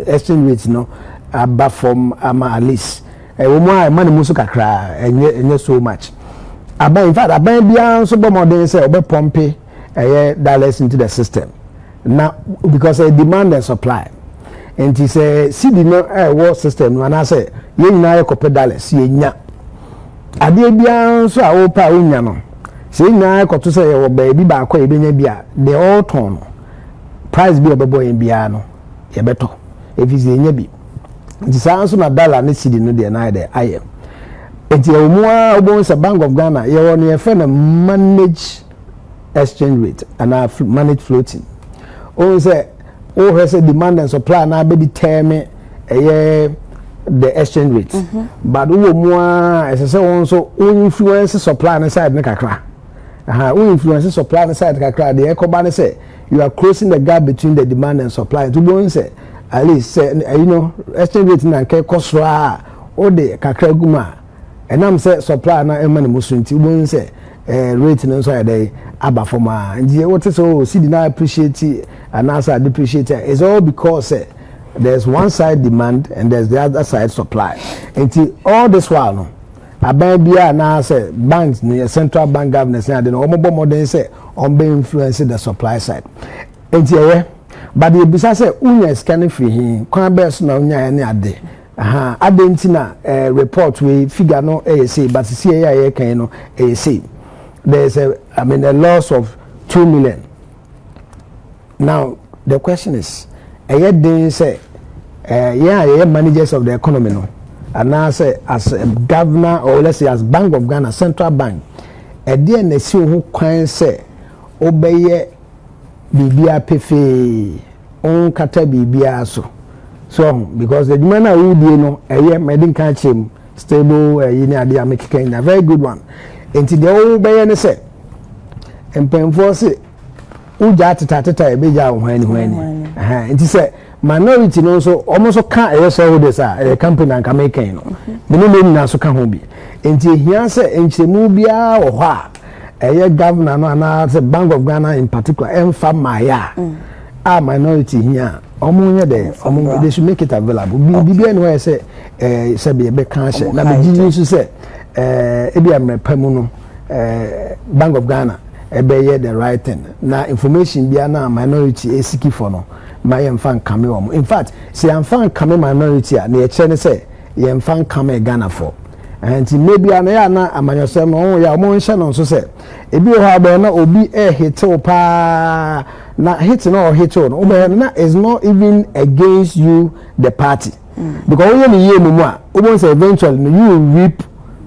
exchange rate no aba from at least woman money musu kakra enye so much aba in fact aban bia so bomode say obe pompe dollars into the system now because demand and supply and he say cedi no war system no na say ye nyina ye kope dollars ye nya ade bia so a wo pa onya no say nyina ye koto say ye wo ba bi ba akwa ye benya bia they all turn price bi obebo yen bia no ye beto efizi enya bi nti saa nso na dollar ne cedi no de na de aye enti omua obon sa Bank of Ghana ye won ye fe na manage exchange rate and manage floating o say demand and supply na be determine the exchange rate but omua ese se won so influence supply na side ne kakra influence supply na side kakra de ekoba ne say you are closing the gap between the demand and supply. To go say, at least say, exchange rate na ke kosra o de kakra guma. And I'm say supply na emani musunti. To say rate na so dey aba forma. And what is so see na appreciate and also depreciate. It's all because there's one side demand and there's the other side supply. Until all this while no. Aban bia na say banks near central bank governors na dey no omobo modern say on be influence the supply side enti but the bisa say unya scan free hin kwan best na unya ne ade ade nti na report we figure no say but see here kan no say there's a loss of 2 million. Now the question is they say managers of the economy no and now say as a governor or let's say as Bank of Ghana Central Bank there na si ho kwan say obeye bibia pefe on kata bibia so because the demand na we dey no medin kan chem stable yini ade amekeka a very good one enti the obeye ne say empemfo say uja tata ebeja ho ani enti say minority no so almost can shareholders a company and American no me na so ka ho bi enti hia say enchemu bia wo ho a governor no na say Bank of Ghana in particular emfa maya minority here they should make it available bibia no say be can share na be use say e bia mepam no Bank of Ghana ebe the right thing na information bia na minority esiki for no my fan come in fact say I'm fan come minority na ye che ne say ye fan come Ghana for and maybe na amanyosem no ya mo nche no so say ebi o ha be na obi hit pa na hit no hit no na is not even against you the party because when you hear mu a almost eventually you will reap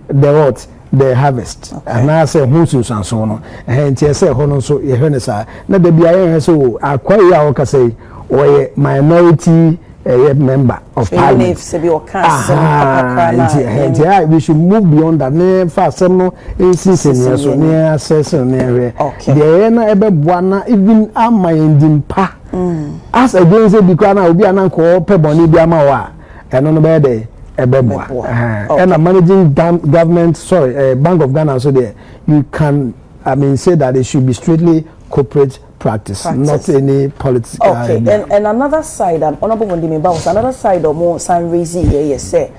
the harvest and I say who so so no and say ho no so ye hwe ne sa na da bia ye so akwai ya o ka say minority member of parliament. We should move beyond that. Ne fast no insist so near assess near. The na ebe buana even aminding pa. As against it because na obi anan ko pe boni bia ma wa. Eno no be dey ebe bua. And managing government Bank of Ghana so there you can say that it should be strictly corporate practice, not any political. Okay, and another side, Honorable Wondimimba, another side of more sun-raising here, say,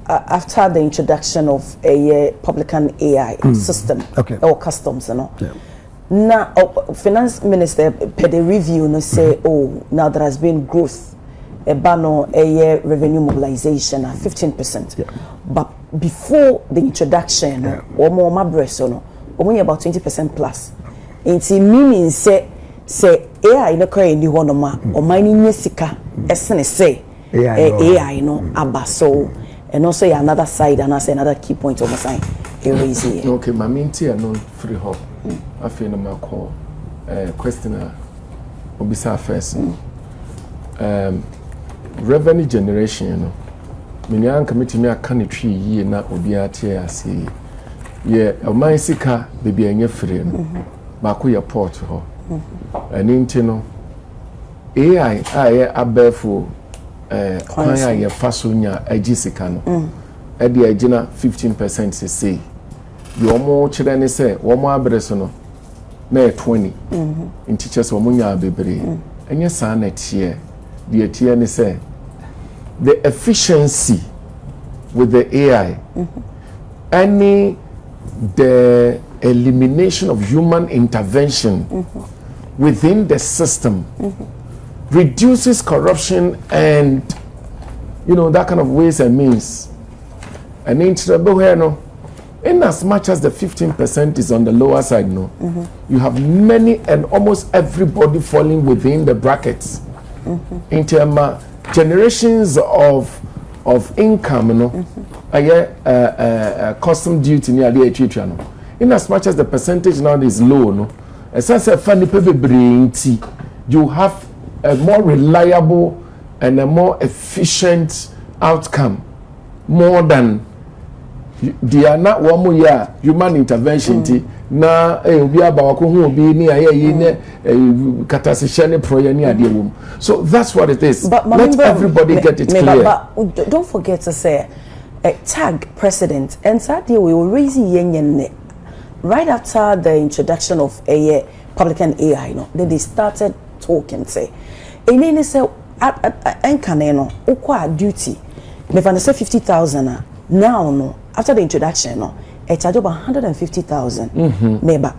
after the introduction of a publican AI system or customs, you know. Now, Finance Minister per the review no say, oh, now there has been growth, a banner, a year revenue mobilization at 15%. Yeah. But before the introduction, or more my breast, no, only about 20% plus. It's meaning say AI no kore ni ho no ma, or mining sika, essence say AI no aba so, and also another side and also another key point of the sign. Okay, my minty are not free hop. I feel no more call questioner obisa first. Revenue generation, you know. Many committee me a can tree ye na obi ate ase. Ye o man sika baby enye free no. Ba ko ye port ho. Ani nti no AI aye abefo kwan aye fasonya agi sika no. E de agina 15% say. The omo chire ne say omo abreso no na 20 in teachers omo nya bebre enye sa na tie the tie ne say the efficiency with the AI the elimination of human intervention within the system reduces corruption and that kind of ways and means and in as much as the 15% is on the lower side, you have many and almost everybody falling within the brackets. In terms of generations of income, custom duty near the in as much as the percentage now is low, you have a more reliable and a more efficient outcome more than they are not one more year human intervention na obi abawako hu obi ni aye ne katasishane proye ni ade wom. So that's what it is. But let everybody get it clear. But don't forget to say tag president and sadly we will raise yen right after the introduction of a publican AI then they started talking say enene say enkane no ukwa duty me van say 50,000 now no after the introduction no a charge of 150,000 meba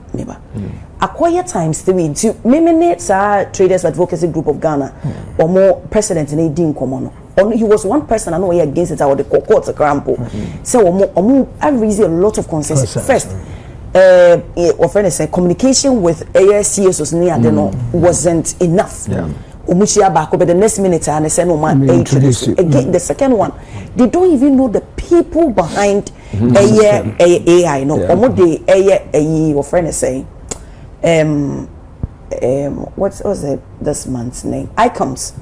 acquire times 3 into Memenets Traders Advocacy Group of Ghana or more president in a din common. He was one person I know against it or the court example. So I raised a lot of concerns. First communication with ASCS wasn't enough. But the next minute and I said no man introduce again the second one they don't even know the people behind AI no the your friend is saying what was this man's name Icons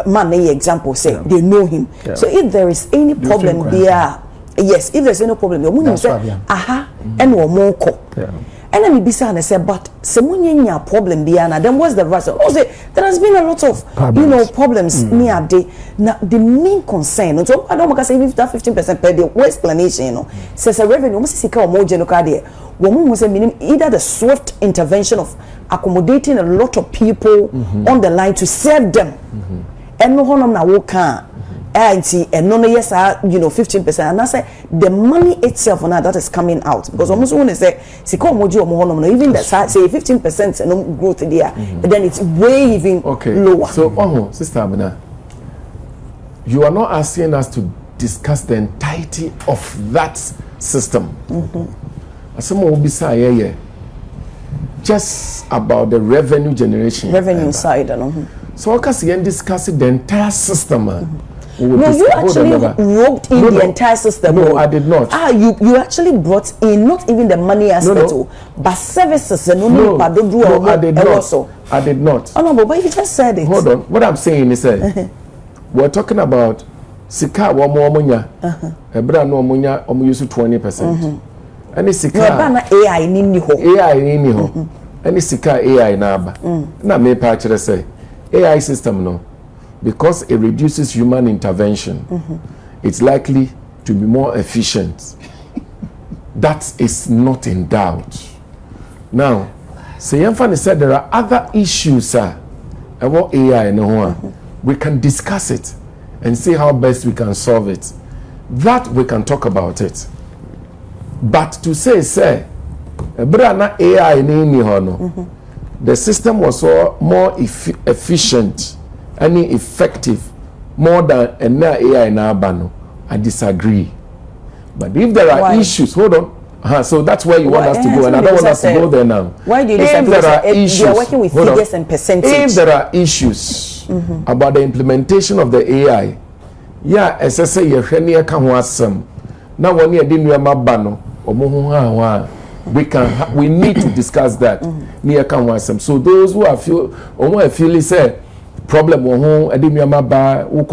man example say they know him so if there is any problem there yes if there's any problem you say aha and more and then be saying, I said, but semunya problem biana. Then what's the reason? Oh, say there has been a lot of problems near the main concern. So I don't want to say 15% per day. What explanation? Says a revenue. Almost sika or more general there. Woman was meaning either the swift intervention of accommodating a lot of people on the line to serve them, and no one na woka. And no yes 15% and I say the money itself now that is coming out because almost want to say even that say 15% no growth there but then it's way even lower. So Sister Abena, you are not asking us to discuss the entirety of that system. Just about the revenue generation side so I can discuss the entire system. No, you actually roped in the entire system. No, I did not. You actually brought in not even the money aspect, but services. No, I did not. I did not. Oh no, but you just said it. Hold on. What I'm saying is that we're talking about sika wa mo omunya. Ebra no omunya omu use 20%. Any sika. AI ni ho. AI ni ho. Any sika AI na aba. Na me pa kire say AI system no. Because it reduces human intervention, it's likely to be more efficient. That is not in doubt. Now, Sayamfani said there are other issues about AI and we can discuss it and see how best we can solve it. That we can talk about it. But to say Brana AI ni hono. The system was more efficient and effective more than AI na bano. I disagree. But if there are issues, hold on. So that's where you want us to go, and I don't want us to go there now. Why do you disagree? If there are issues, you are working with figures and percentage. If there are issues about the implementation of the AI, yeah, as I say, you're here can wasam. Now when you didn't know bano, we need to discuss that. Near can wasam. So those who are feeling say problem who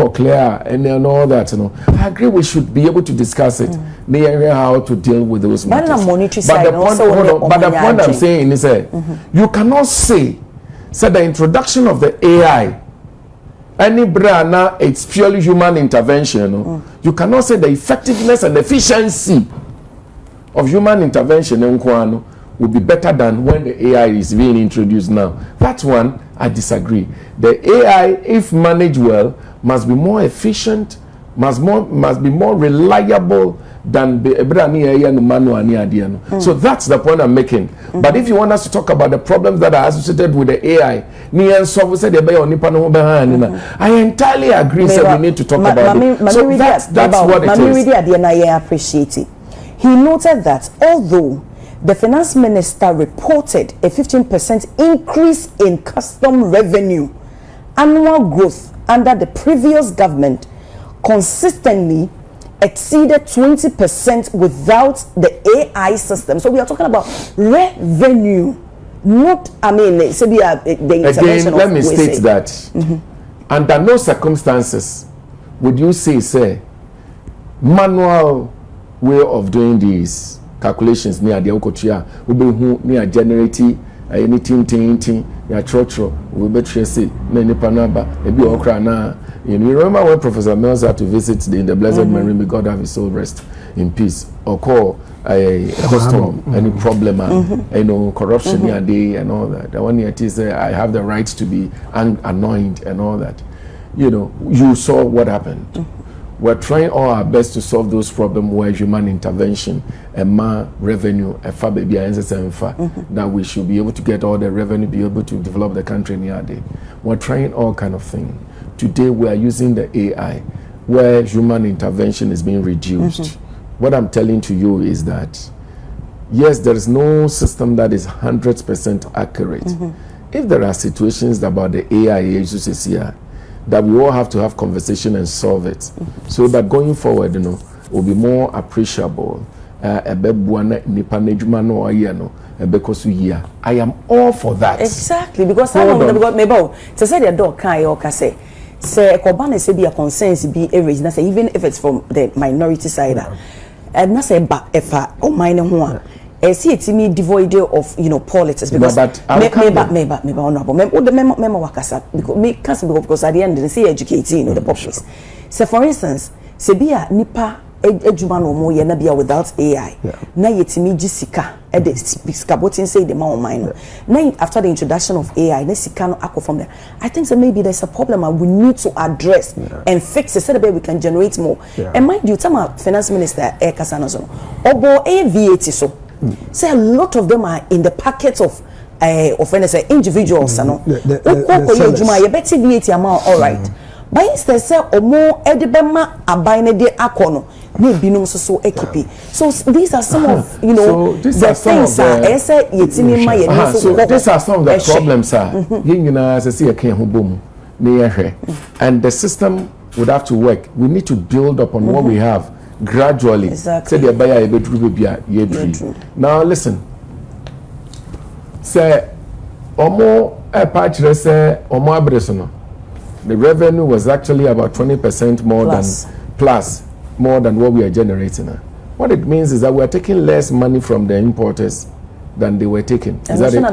clear and all that, you know. I agree we should be able to discuss it. Near how to deal with those matters. But the point I'm saying is you cannot say the introduction of the AI any brana it's purely human intervention. You cannot say the effectiveness and efficiency of human intervention will be better than when the AI is being introduced now. That one I disagree. The AI, if managed well, must be more efficient, must be more reliable than the So that's the point I'm making. But if you want us to talk about the problems that are associated with the AI, I entirely agree. We need to talk about it. So that's what it is. I appreciate it. He noted that although the finance minister reported a 15% increase in custom revenue, annual growth under the previous government consistently exceeded 20% without the AI system. So we are talking about revenue, not, I mean, the again, let me state that under no circumstances would you say manual way of doing these calculations near the okotia near generating anything ya chotro we be trace many panaba ebi okra na. You remember when Professor Mills had to visit in the blessed memory, may God have his soul rest in peace, or call a custom any problem corruption near day and all that. The one here is I have the right to be annoyed and all that. You saw what happened. We're trying all our best to solve those problems where human intervention and revenue that we should be able to get all the revenue, be able to develop the country near day. We're trying all kind of things. Today we are using the AI where human intervention is being reduced. What I'm telling to you is that yes, there is no system that is 100% accurate. If there are situations about the AI issues here that we all have to have conversation and solve it, so that going forward, will be more appreciable. I am all for that. Exactly, because to say the dog can say. Say Kobane say be a consensus be a reason. Say even if it's from the minority side, and not say back if or minor one. I see it to me devoid of politics because maybe honorable member wakasa because at the end they say educating the populace. So for instance, say be a nipa ejuma no mo ye na bia without AI. Na yetimi jisika e de sika botin say the man mine. Now after the introduction of AI, na sika no akọ from there. I think that maybe there's a problem and we need to address and fix it so that we can generate more. And mind you, tell finance minister ayeka no so. Obo VAT so. Say a lot of them are in the packets of individuals no. You bet VAT amount all right. But instead say omo edebema abaine de akono. So these are some of the things so these are some of the problems and the system would have to work. We need to build upon what we have gradually. Exactly. Now listen, say omo the revenue was actually about 20% more than what we are generating. What it means is that we are taking less money from the importers than they were taking. Is that it?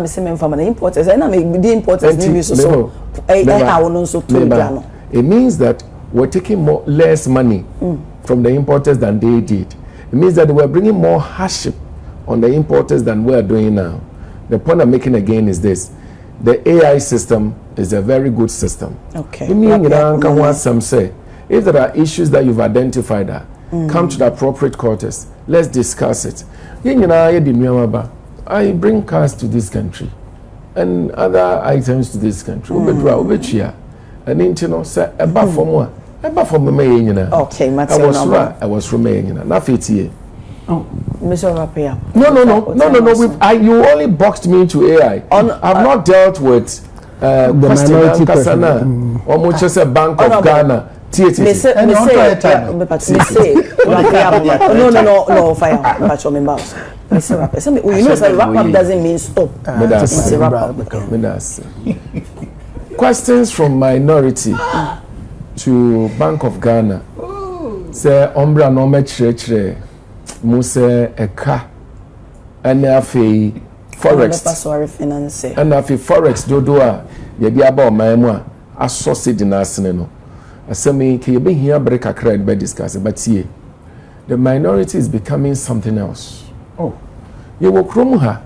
It means that we're taking less money from the importers than they did. It means that we're bringing more hardship on the importers than we're doing now. The point I'm making again is this. The AI system is a very good system. Okay. Some say, if there are issues that you've identified, come to the appropriate quarters. Let's discuss it. I bring cars to this country and other items to this country. Obedua, and into say eba from me nyina. Okay, I was from me nyina. Na fiti. Oh, Mr. Rapia. No. You only boxed me into AI. I've not dealt with minority Kasana or much as a Bank of Ghana. No, fire. Patch on me bounce. Mr. Rapia. You know, wrap up doesn't mean stop. It's a wrap up. Questions from minority to Bank of Ghana. Say, Ombra no me chere. Muse eka NFA forex NFA forex dodoa ye bia ba o man mu a associate na asene no asemi ke ye be hia break akra be discuss but here the minority is becoming something else. Oh, ye wo krom ha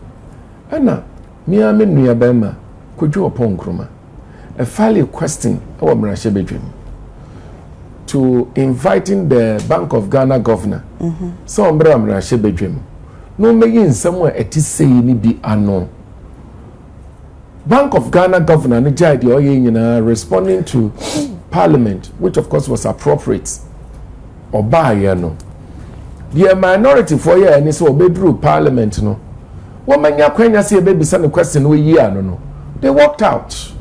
ana me nua ba ma kodwo opon kroma a file question our mrashe bedwem to inviting the Bank of Ghana governor. So umbra mrashe bedwem. No meyin somewhere etisei ni bi ano. Bank of Ghana governor ni jai responding to parliament, which of course was appropriate. Oba ya no. The minority for ya ni so obedru parliament no. Womanya kwenya se baby send question we yi ano no. They walked out.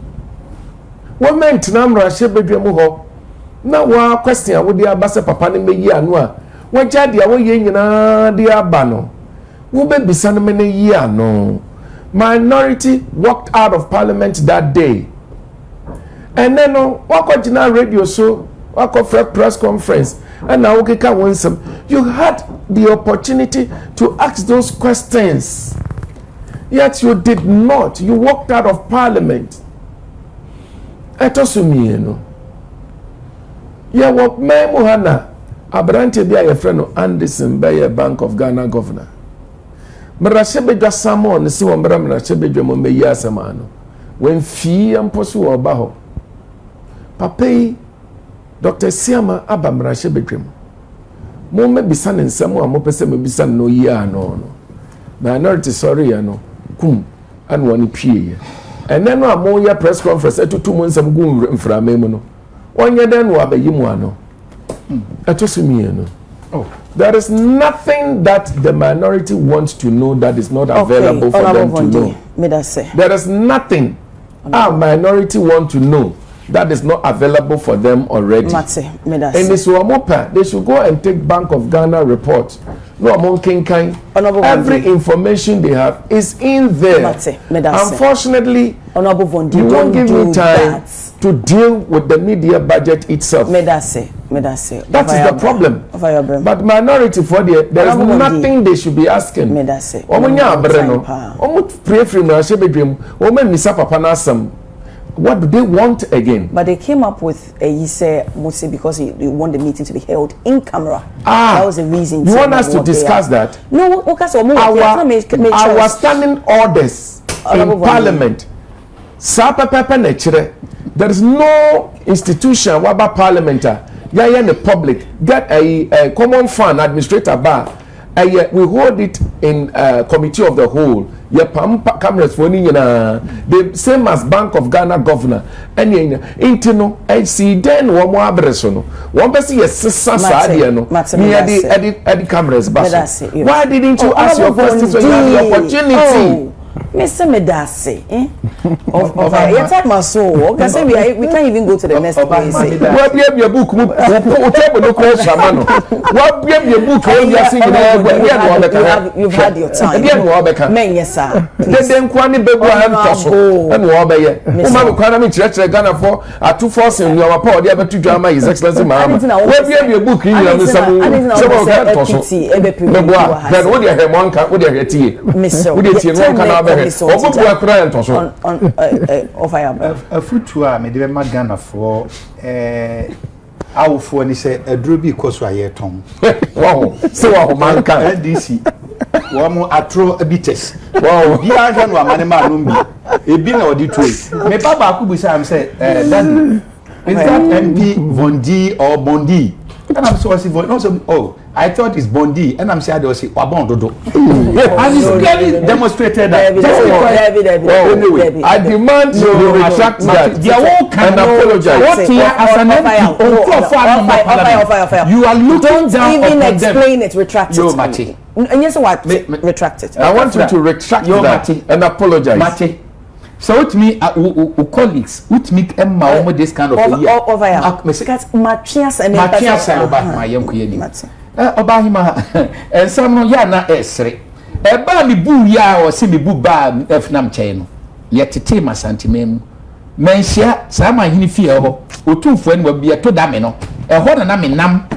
Women tina mrashe bedwem ho. Na wa question wo dia ba se papa ne meyi anu a wo ja dia wo ye nyina dia ba no wo be bisa no me ne yi anu. Minority walked out of parliament that day, and then wako jina radio so wako press conference and now keka wonsam. You had the opportunity to ask those questions, yet you did not. You walked out of parliament. Etosumi no ya wo memo hana abrante bia ye frɛ no Anderson Bayer Bank of Ghana governor mrashe bedwa samo ne si wo mrashe bedwa mo meyi asama no when fi amposo wo ba ho papai Dr. Siama aba mrashe bedwa mo me bisa ne nsɛm a mo pese me bisa no yi ano no minority sorry ya no kum anu ani pie ene no a mo ya press conference etutu mo nsɛm gu mframa mu no onye den wa be yimu ano etosumi no. Oh, there is nothing that the minority wants to know that is not available for them to know. There is nothing our minority want to know that is not available for them already. And it's they should go and take Bank of Ghana report. No among kinkai. Every information they have is in there. Unfortunately, you won't give me time to deal with the media budget itself. That is the problem. But minority for there is nothing they should be asking. What do they want again? But they came up with you say mostly because you want the meeting to be held in camera. That was the reason. You want us to discuss that? No, because our standing orders in parliament. There is no institution whereby parliamenter, in the public, get a common fund administrator bar. We hold it in committee of the whole. Cameras for the same as Bank of Ghana governor. And intino, I see then one more abresono. One person yes, the cameras. Why didn't you ask your questions when you had the opportunity? Mr. Medase, your time was so. We can't even go to the next place. What be your book? What be your book? You've had your time. Men, yes, sir. Then Kwani Bebu and Wabay. Umama Kwanami Church Ghana for a 2 force in your report. The other 2 drama is Excellency Mahama. What be your book? You have some then what you have one cat with your tea. Miss, would you a futua me de magana for awfo ni say aduro bi koso ayeton wow so wa man kan DC wo mo atro abites wow bi anja no amane ma no bi ebi na odi tue me baba akubusa am say daddy is that MP Vondi or Bondi and I'm so no so oh I thought it's Bondi, and I'm saying they will say Wabondodo. And it's clearly demonstrated that. Anyway, I demand you retract that. They are all kind of apologize. What here as an MP? You are looking down even upon explain it, retract it. Yo, Mati. And yes, what? Retract it. I want you to retract that and apologize. Mati. So with me, colleagues, with me, Emma, this kind of over here. Machias and Machias and my young queen. Obahima, and some yana esre. A bami boo ya or semi boo bar F nam chain. Yet to tame Ashanti Media. Mensia, Sama Hinifio, or two friend will be a to damino, a horn and nam.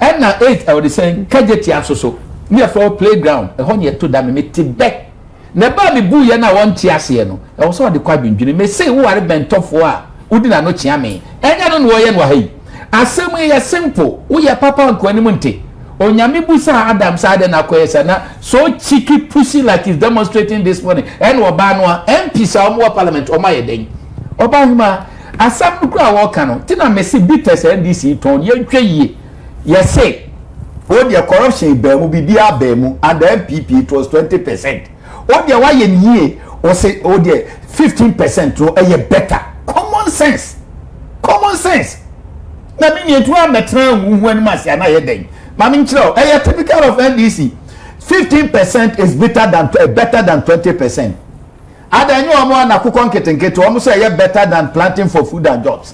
And now 8 I would say, Kajeti so. Near for playground, a horn yet to damn back. Never be boo yana one tiasiano. I also had the quabin. You may say who are been tough for. Udina no chiame. And I don't know why. As some way as simple. We are papa and quanimunte. Onyame busa Adam sade na kwesa na so cheeky pussy like he's demonstrating this morning. And Obanwa MP sa omo parliament o mayeden. Obahima asam kura wo kanu. Tina mesi bitters NDC ton ye twa yie. Ye say o the corruption be mu bibia be mu and the MPP it was 20%. O the why ye o say o the 15% to a better. Common sense. Na me ye to ametra hu anu masia na ye den. Mami Chiro, a typical of NDC. 15% is better than 20%. Ada nyo omo na kukon ketenketo omo say better than planting for food and jobs.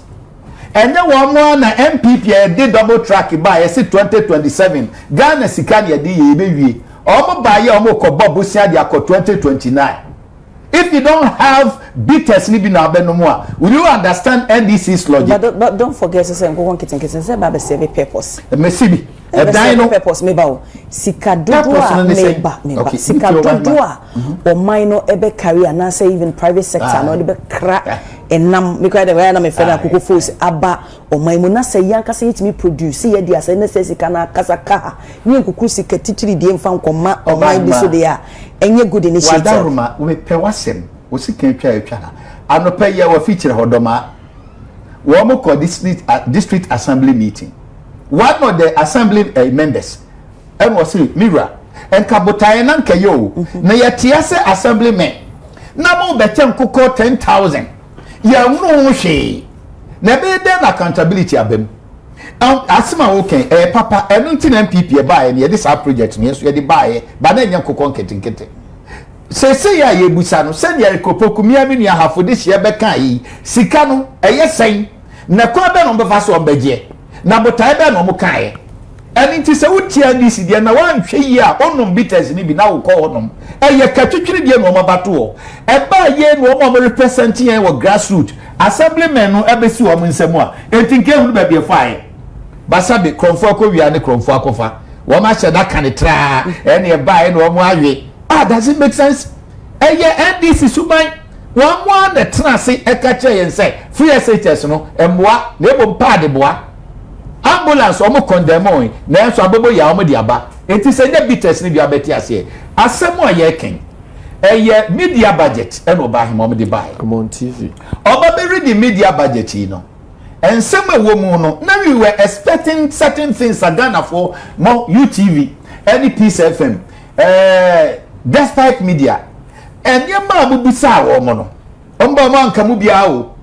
And then omo na MPP did double track by 2027. Ghana sika na di ye bewie. Omo ba ye omo ko bob busia dia ko 2029. If you don't have bitters living na benomo, will you understand NDC's logic? But don't forget to say kukon ketenketo say ba be serve purpose. Mesibi. No purpose meba sika dodoa meba sika dodoa or minor ebe career na say even private sector no ebe kra enam me kwa de we na me fena kuku force aba or my na say yanka say it me produce ye dia say na say sika na kasaka ni kuku sika titiri die mfa nkoma or my bi so dey a enye good initiative wadaruma we pe wasem wo sika etwa na anope ye wo feature hodoma wo mo ko district assembly meeting. One of the assembly members, and was Mira, and Kabotayan and Kayo, Nayatiase assemblymen. Namo Betem Coco 10,000. Ya no she. Never then accountability of them. Asma okay, Papa, I don't think MPP buy and this our project, yes, we had to buy, but then young Coco getting it. Say ya ye busano, send ya Copoku Miaminia half for this year Bekai, Sikano, a yes saying, Nakoba on the Vaso of Beje. Na botaibe no mukae eni nti se wutia ndisi de na wanhwe yi a onom bitters ni bi na wo ko onom eye katwetwere de no mabato o e ba ye no mo represent yen wo grassroots assemblymen no ebesi wo nsemu a enti nke hu ba bi fae basa be kromfo akowia ne kromfo akofa wo ma hye da kanetra eni e ba ye no mo awe does it make sense eye NDC suban wo mo na trase e ka kye yen say free SHS no emboa na ebo pad boa ambulance omo condemn na enso abobo ya omo di aba enti se nye bitters ni bi abeti ase asemo aye ken eye media budget eno ba him omo di buy on TV oba be read the media budget no ensemo ewo mu no na we were expecting certain things Ghana for more UTV any Peace FM Despite Media enye ma abubisa wo mo no omba ma nka mu bia o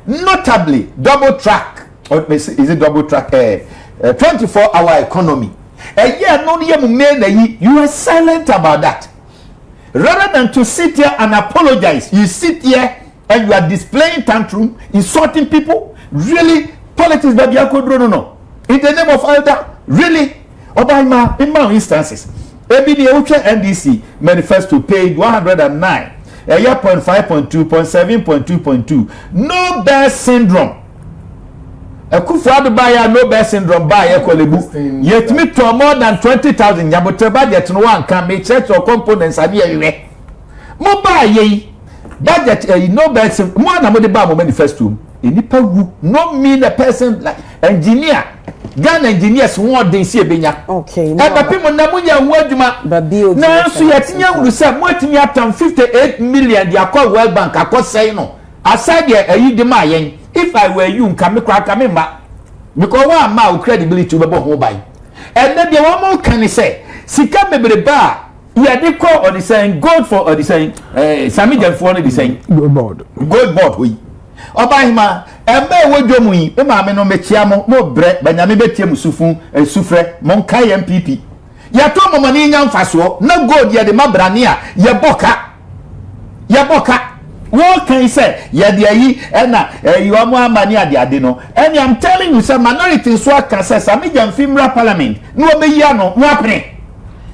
notably double track. Is it double track? 24-hour economy. You are silent about that. Rather than to sit here and apologize, you sit here and you are displaying tantrum, insulting people. Really, politics, baby, no. In the name of elder, really. Obama, in my instances, NDC manifesto page 109, 5.2.7.2.2. No bear syndrome. Akufo-Addo buy no bear syndrome buy ekolebu yet me to more than 20,000 yabote budget no one can make church or components abi ewe mo buy ye budget no bear syndrome mo na mo de buy mo manifesto enipa wu no mean a person like engineer Ghana engineers won den si ebenya okay no papi mo na mo nya hu adwuma na so yetinya wuru se mo atimi atam 58 million dia call World Bank akosai no aside ayi de ma yen. If I were you, come crack me back because one mouth credibility to be whole by. and then the one more can say sika bebreba yɛde kɔ ɔde sɛn gold for ɔde sɛn sami jɛnfoɔ no de sɛn gold board we ɔbahima ɛmɛ ɛwɔ dwom yi me maame no mekyia mo brɛ banyame bɛtie mu sufrɛ mo nka MPP yɛtɔ mɔmɔne nya mfasoɔ na gold yɛde ma brane a yɛbɔka wọ́n kàn sẹ́ yẹ̀dì ẹ̀yí ẹ̀nà ẹ̀yí ọmọ amani àdìadì no ẹ̀ni I'm telling you sẹ́ minority nso aka sẹ́ sami jẹ́ nfimra parliament ní wọ́n bẹ yí àná wọ́n apẹ̀rẹ̀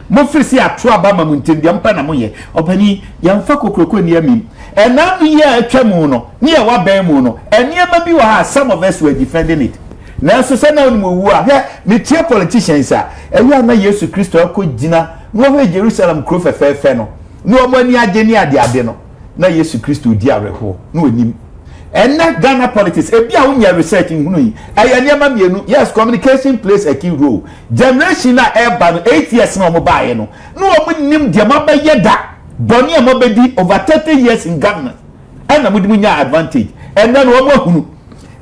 mo firi sí àtúrò àbámọ̀ mu ntẹ̀m diẹ mpẹ́ nà mo yẹ ọ̀pẹ̀ni yẹn fa kokoroko ní ẹ̀mí ẹ̀nà mi yẹ ẹ̀twẹ́ mu no ní ẹ̀ wá bẹ́ẹ̀ mu no ẹ̀nìyẹn bi wà ha some of us were defending it nanso sẹ́ náà onímọ̀ wu a hẹ́ mi tiẹ̀ politicians a ẹ̀yí àná Yesu Kristo ẹ̀kọ́ gyina ní wọ́n fẹ́ Jerusalem kúrò fẹ́fẹ́fẹ́ no ní wọ́n mọ ẹni agye ní àdìadì no na Yesu Kristo di areho no onim enna Ghana politics ebi a wonya research nhunu yi aya niam mienu yes communication plays a key role generation na eba no 8 years na omobaye no no omunim de mabaye da boni amobedi over 30 years in government enna mudimunya advantage enna no omohunu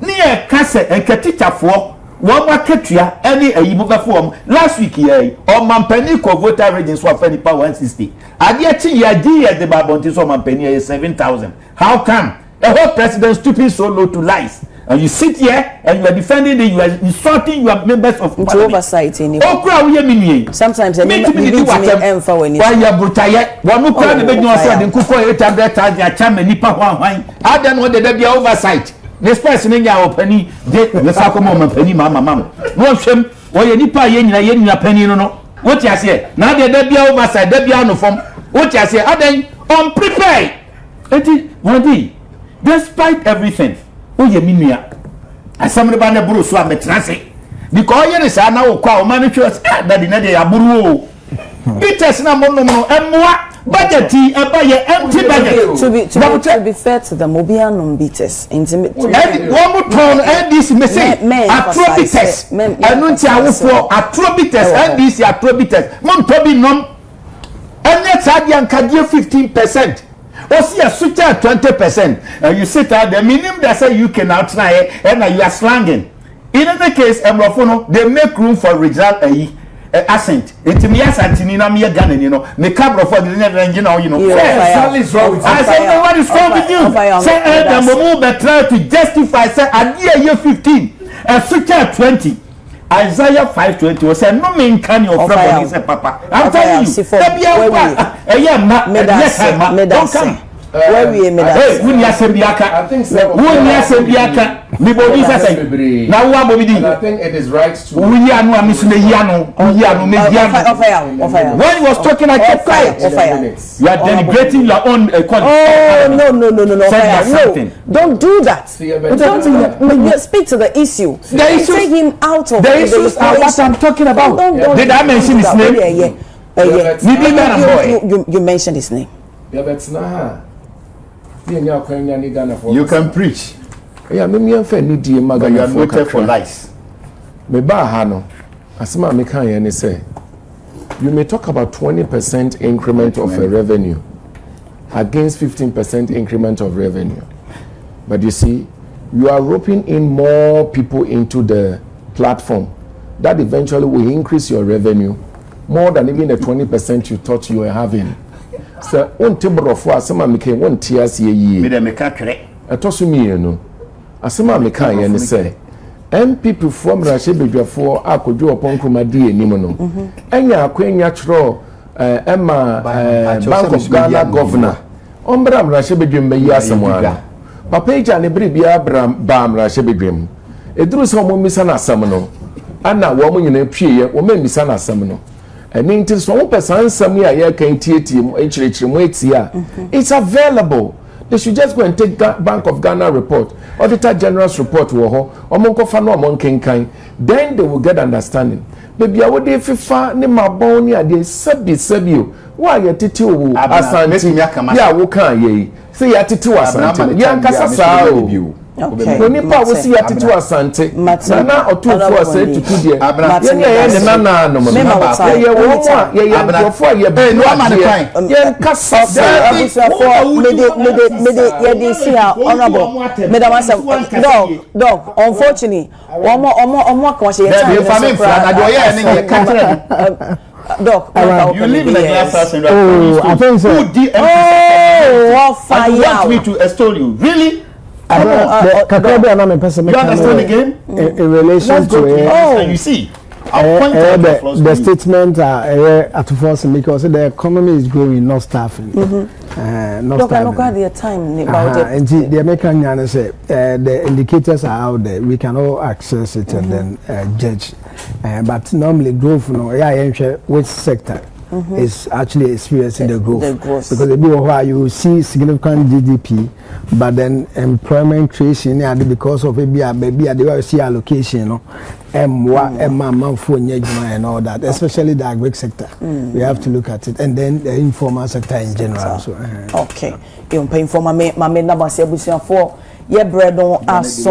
ni e kase enketichafo wọ́n wá kẹ́tùá ẹni ẹ̀yìn bó bẹ́ fún ọmọ last week yẹ ọmọmpẹ́ni kọ voter register wà fẹ́ nípa 160 adìẹ tí yẹ jí yẹ dìbò àbọ̀ntì sọ ọmọmpẹ́ni yẹ 7,000 how come a whole president stooping so low to lies and you sit here and you are defending it, you are insulting your members of parliament. It's oversight in it. Okra wuye miniye. Sometimes I need to be emfa when it's. Why you brutaye? Wanu kra ne bednyo so de nkuko 800,000 ya chama nipa hwan. Adan wo de be oversight. This person in your penny, the Sakoma penny, mamma. No shame, or your nipa yen penny no. What you say? Now the debut oversight, debut from what you say, Aden unprepared. It is one day, despite everything. Oh, you mean me? As somebody by the Bruce Swam transit. Because you are now called managers that the Nadia Buru. Bitters no and more. Budget and buy your empty budget. To be fair to the Mobianum beaters, intimate. One more turn and this message. Atrobites. I don't say I will for atrobites and this atrobites. Mom Toby nom. And let's add young Kadia 15%. Or see a switch at 20%. And you sit at the minimum that say you can outline and you are slanging. In any case, they make room for result accent. It's me Ashanti Media Ghana, you know. Me cabro for the engine, you know. What is wrong with you? I said, what is wrong with you? Say, the Momo try to justify, say, a year 15, and switch at 20. Isaiah 5:20 was a no man can your friend, said Papa. I'm telling you, don't come. Where we made hey, Wunya Sembiaka. I think so. Wunya Sembiaka. Nibodisa say. Now what Bobidi? I think it is right to. Wunya no Amisune Yano. Uyano Mediano. When he was talking, I kept quiet. You are denigrating your own quality. No. Don't do that. Don't speak to the issue. The issues. Take him out of the issues are what I'm talking about. Did I mention his name? You mentioned his name. You can preach. Yeah, me but you are noted for lies. Me ba ha no. Asema me kan ye say. You may talk about 20% increment of a revenue against 15% increment of revenue. But you see, you are roping in more people into the platform. That eventually will increase your revenue more than even the 20% you thought you were having. So on table for asema me kan won tias ye yi me dem ka twere etoso mienu asema me kan ye ne say MPP from Rashe Bedwafo akodwo oponkroma di enim no enya akwanya chro Bank of Ghana governor ombra Rashe Bedwem be yi asemwa papa eja ne bere bia bam Rashe Bedwem eduru so mo misa na asem no ana wo mo nyina pwie ye wo ma misa na asem no eni nti so wo person sam ya ye kan tietie mo enchirechire mo etia it's available. They should just go and take Bank of Ghana report, Auditor General's report wo ho omonkofa no omonkenkan, then they will get understanding. Baby awo de fifa ne mabon ni ade sabi wa ye tete wo Asante ya wo kan ye say ya tete wo Asante ya nkasa saa o Okay. Onipa wo si yatitu asante. Na otufo ase tutu de. Ye nana no mo. Ye wo mo ye nkrofo ye be no ama ne kwan. Ye kasa mede ye dey see her honorable. Madam Asem dog unfortunately omo kan se ye time. The family na do ye ne ye ka Doc, you live in a glass house and I think so. Who did fire. You want me to extol you? Really? You understand the game? In relation to and you see, I'll point out the statement at first because the economy is growing, not staffing. Not staffing. Their time and the American say the indicators are out there. We can all access it and then judge. But normally growth, which sector is actually experiencing the growth. Because the where you see significant GDP, but then employment creation because of maybe they see allocation, and all that, especially the agri sector. We have to look at it, and then the informal sector in general. So, okay, you pay for my number 7 for your bread on us.